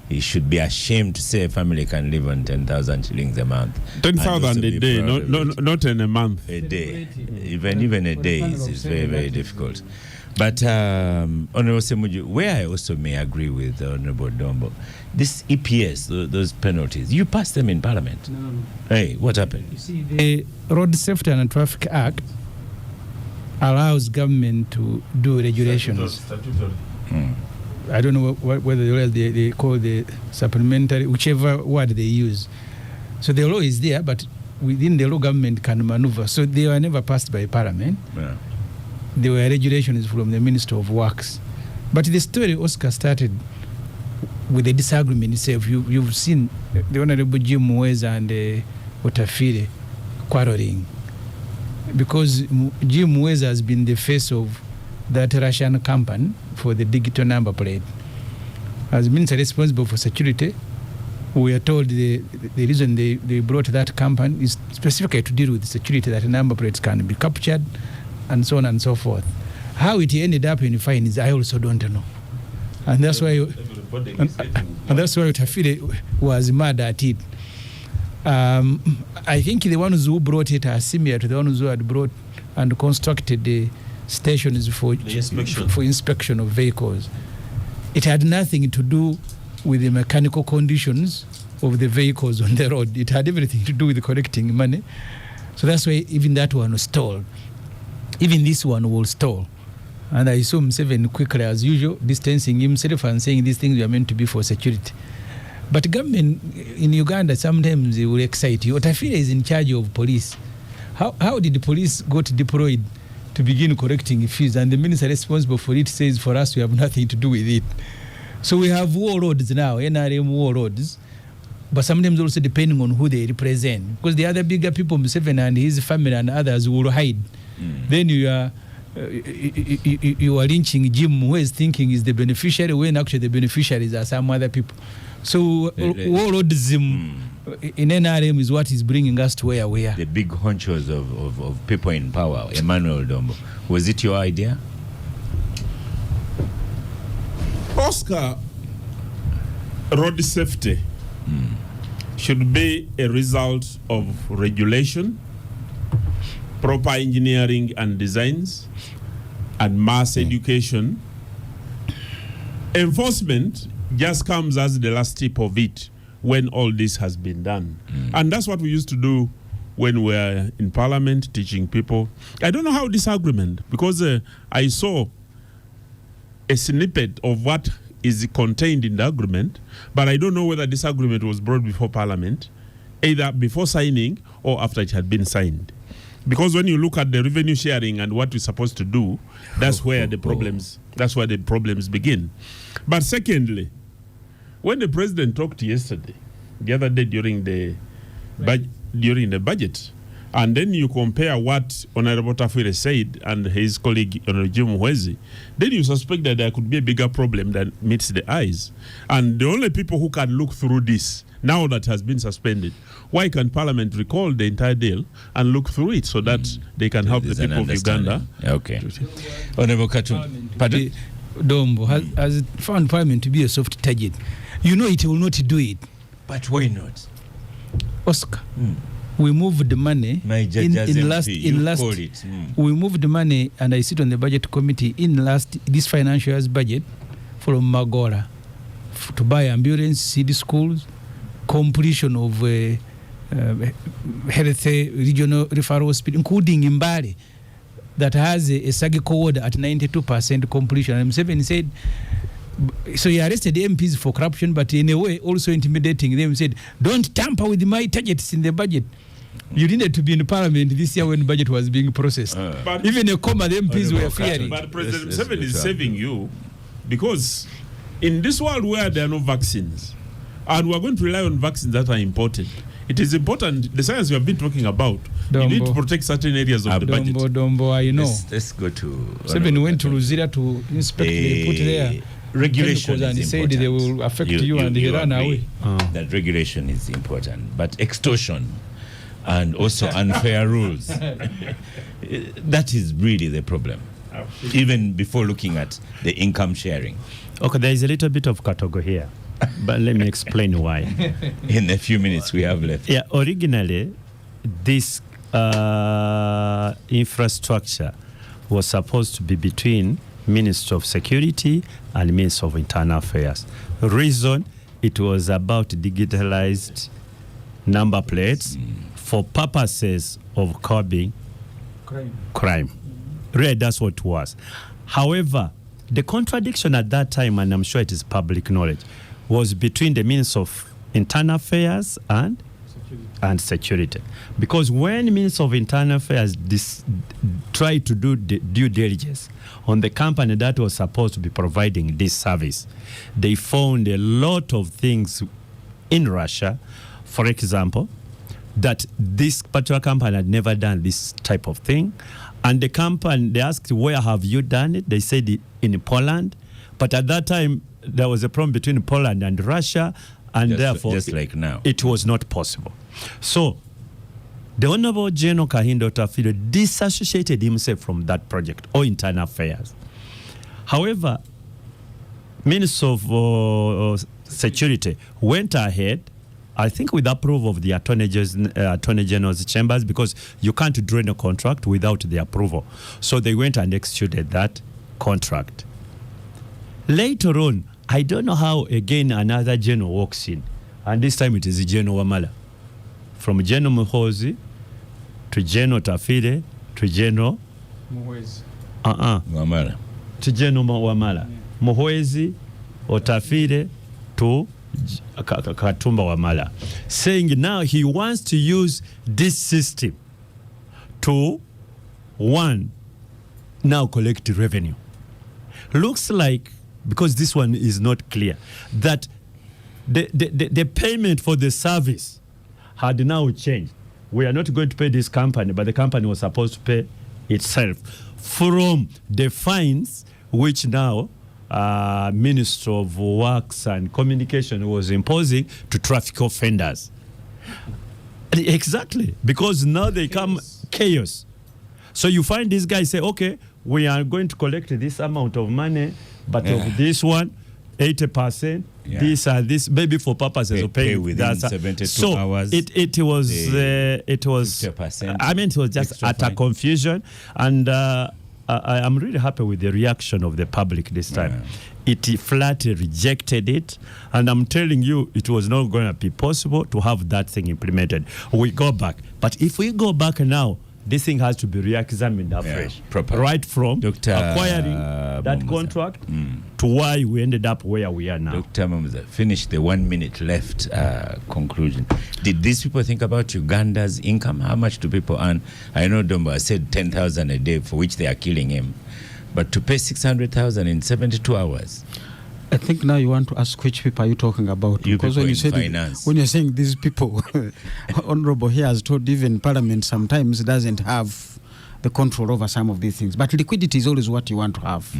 He should be ashamed to say a family can live on 10,000 shillings a month. 10,000 a day, not in a month. A day. Even a day is very, very difficult. But Honorable Semuju, where I also may agree with Honorable Dombo, this EPS, those penalties, you passed them in Parliament. No. Hey, what happened? You see, the Road Safety and Traffic Act allows government to do regulations. I don't know whether they call the supplementary, whichever word they use. So the law is there, but within the law, government can maneuver. So they were never passed by Parliament. Yeah. There were regulations from the Minister of Works. But the story, Oscar, started with the disagreement itself. You've seen the Honorable Jim Muweza and Otafire quarreling. Because Jim Muweza has been the face of that Russian company for the digital number plate. As Minister responsible for security, we are told the reason they brought that company is specifically to deal with security, that number plates can be captured and so on and so forth. How it ended up in fines, I also don't know. And that's why Otafire was mad at it. I think the ones who brought it are similar to the ones who had brought and constructed the stations for inspection of vehicles. It had nothing to do with the mechanical conditions of the vehicles on the road. It had everything to do with collecting money. So that's why even that one was stalled. Even this one will stall. And I saw Museveni quickly, as usual, distancing himself and saying these things were meant to be for security. But government in Uganda, sometimes they will excite you. Otafire is in charge of police. How did the police got deployed to begin collecting fees? And the minister responsible for it says, for us, we have nothing to do with it. So we have war roads now, NRM war roads, but sometimes also depending on who they represent. Because the other bigger people, Museveni and his family and others, will hide. Then you are lynching Jim, who is thinking is the beneficiary, when actually the beneficiaries are some other people. So warlordism in NRM is what is bringing us to where we are. The big honchos of people in power. Emmanuel Dombo, was it your idea? Oscar, road safety should be a result of regulation, proper engineering and designs, and mass education. Enforcement just comes as the last step of it when all this has been done. And that's what we used to do when we were in Parliament teaching people. I don't know how this agreement, because I saw a snippet of what is contained in the agreement, but I don't know whether this agreement was brought before Parliament, either before signing or after it had been signed. Because when you look at the revenue sharing and what we're supposed to do, that's where the problems begin. But secondly, when the president talked yesterday, the other day during the budget, and then you compare what Honorable Otafire said and his colleague Honorable Jim Muweza, then you suspect that there could be a bigger problem that meets the eyes. And the only people who can look through this, now that has been suspended, why can Parliament recall the entire deal and look through it so that they can help the people of Uganda? Okay. Honorable Katun, pardon? Dombo has found Parliament to be a soft target. You know it will not do it. But why not? Oscar, we moved the money we moved the money, and I sit on the budget committee in this financial year's budget from Magora to buy ambulance, city schools, completion of health regional referral hospital, including Mbale, that has a Sagiko ward at 92% completion. And Museveni said, so he arrested the MPs for corruption, but in a way also intimidating them, said, don't tamper with my targets in the budget. You needed to be in Parliament this year when the budget was being processed. But even a comma, the MPs were fearing. But President Museveni is saving you, because in this world where there are no vaccines, and we're going to rely on vaccines that are imported, it is important, the science we have been talking about, you need to protect certain areas of the budget. I know. Let's go to... Museveni went to Luzira to inspect the put there. Regulation and he is said important. They will affect you and they ran away. That regulation is important, but extortion and also unfair rules, that is really the problem. even before looking at the income sharing? Okay, there is a little bit of category here, but let me explain why. In the few minutes we have left. Yeah, originally, this infrastructure was supposed to be between Ministry of Security and Ministry of Internal Affairs. Reason, it was about digitalized number plates for purposes of curbing crime. Really, that's what it was. However, the contradiction at that time, and I'm sure it is public knowledge, was between the Ministry of Internal Affairs and Security. Because when the Ministry of Internal Affairs tried to do the due diligence on the company that was supposed to be providing this service, they found a lot of things in Russia, for example, that this particular company had never done this type of thing. And the company, they asked, where have you done it? They said in Poland. But at that time, there was a problem between Poland and Russia, and therefore, just like now, it was not possible. So, the Honorable General Kahindo Tafilo disassociated himself from that project or internal affairs. However, Minister of Security went ahead, I think with approval of the Attorney General's chambers, because you can't draw a contract without the approval. So they went and executed that contract. Later on, I don't know how, again, another general walks in. And this time it is General Wamala. From General Muhozi to General Tafile to General Wamala. To General Wamala. Muhozi or Tafile to Katumba Wamala. Saying now he wants to use this system to, one, now collect revenue. Looks like, because this one is not clear, that the payment for the service had now changed. We are not going to pay this company, but the company was supposed to pay itself from the fines which now Minister of Works and Communication was imposing to traffic offenders. Exactly, because now they come chaos. So you find these guys say, okay, we are going to collect this amount of money, but of this one, 80%, this maybe for purposes of paying within 72 hours. It was 50%. I mean, it was just utter confusion, and I'm really happy with the reaction of the public this time. It flatly rejected it, and I'm telling you, it was not going to be possible to have that thing implemented. We go back, but if we go back now, this thing has to be re-examined afresh, right from acquiring that contract to why we ended up where we are now. Dr. Mamuza, finish the 1 minute left conclusion. Did these people think about Uganda's income? How much do people earn? I know Domba said 10,000 a day, for which they are killing him. But to pay 600,000 in 72 hours. I think now you want to ask which people are you talking about? You because people when you in said finance. when you're saying these people, Honorable here has told even Parliament sometimes doesn't have the control over some of these things. But liquidity is always what you want to have.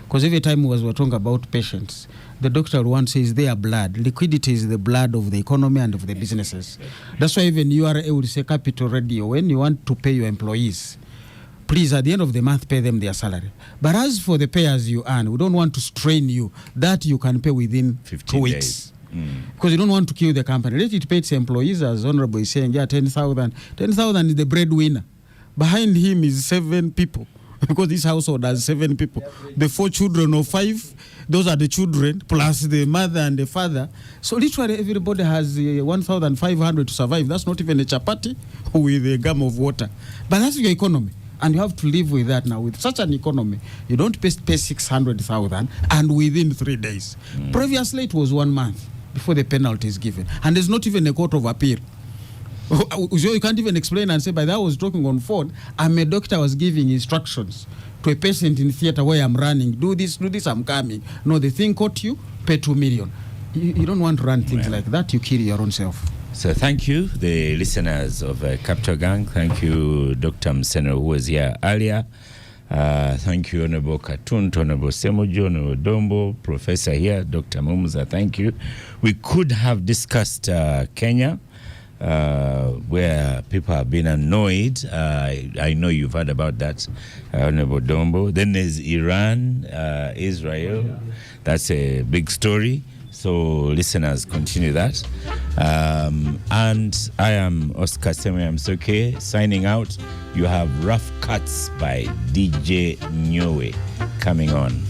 Because every time we're talking about patients, the doctor once says their blood. Liquidity is the blood of the economy and of the businesses. That's why even URA would say Capital Radio, when you want to pay your employees, please, at the end of the month, pay them their salary. But as for the payers you earn, we don't want to strain you. That you can pay within 2 weeks. Because you don't want to kill the company. Let it pay its employees, as Honorable is saying, 10,000. 10,000 is the breadwinner. Behind him is 7 people. Because this household has 7 people. The 4 children or 5, those are the children, plus the mother and the father. So literally everybody has 1,500 to survive. That's not even a chapati with a gum of water. But that's your economy. And you have to live with that now. With such an economy, you don't pay 600,000 and within 3 days. Previously, it was 1 month before the penalty is given. And there's not even a court of appeal. So you can't even explain and say, by that I was talking on phone, I'm a doctor, was giving instructions to a patient in theater where I'm running. Do this, I'm coming. No, the thing caught you, pay 2 million. You don't want to run things like that. You kill your own self. So thank you, the listeners of Capitalgang. Thank you, Dr. Msenero, who was here earlier. Thank you, Honorable Katun, Honorable Semojo, Honorable Dombo, Professor here, Dr. Mamuza, thank you. We could have discussed Kenya, where people have been annoyed. I know you've heard about that, Honorable Dombo. Then there's Iran, Israel. That's a big story. So listeners, continue that. And I am Oscar Semwe signing out. You have Rough Cuts by DJ Nyowe coming on.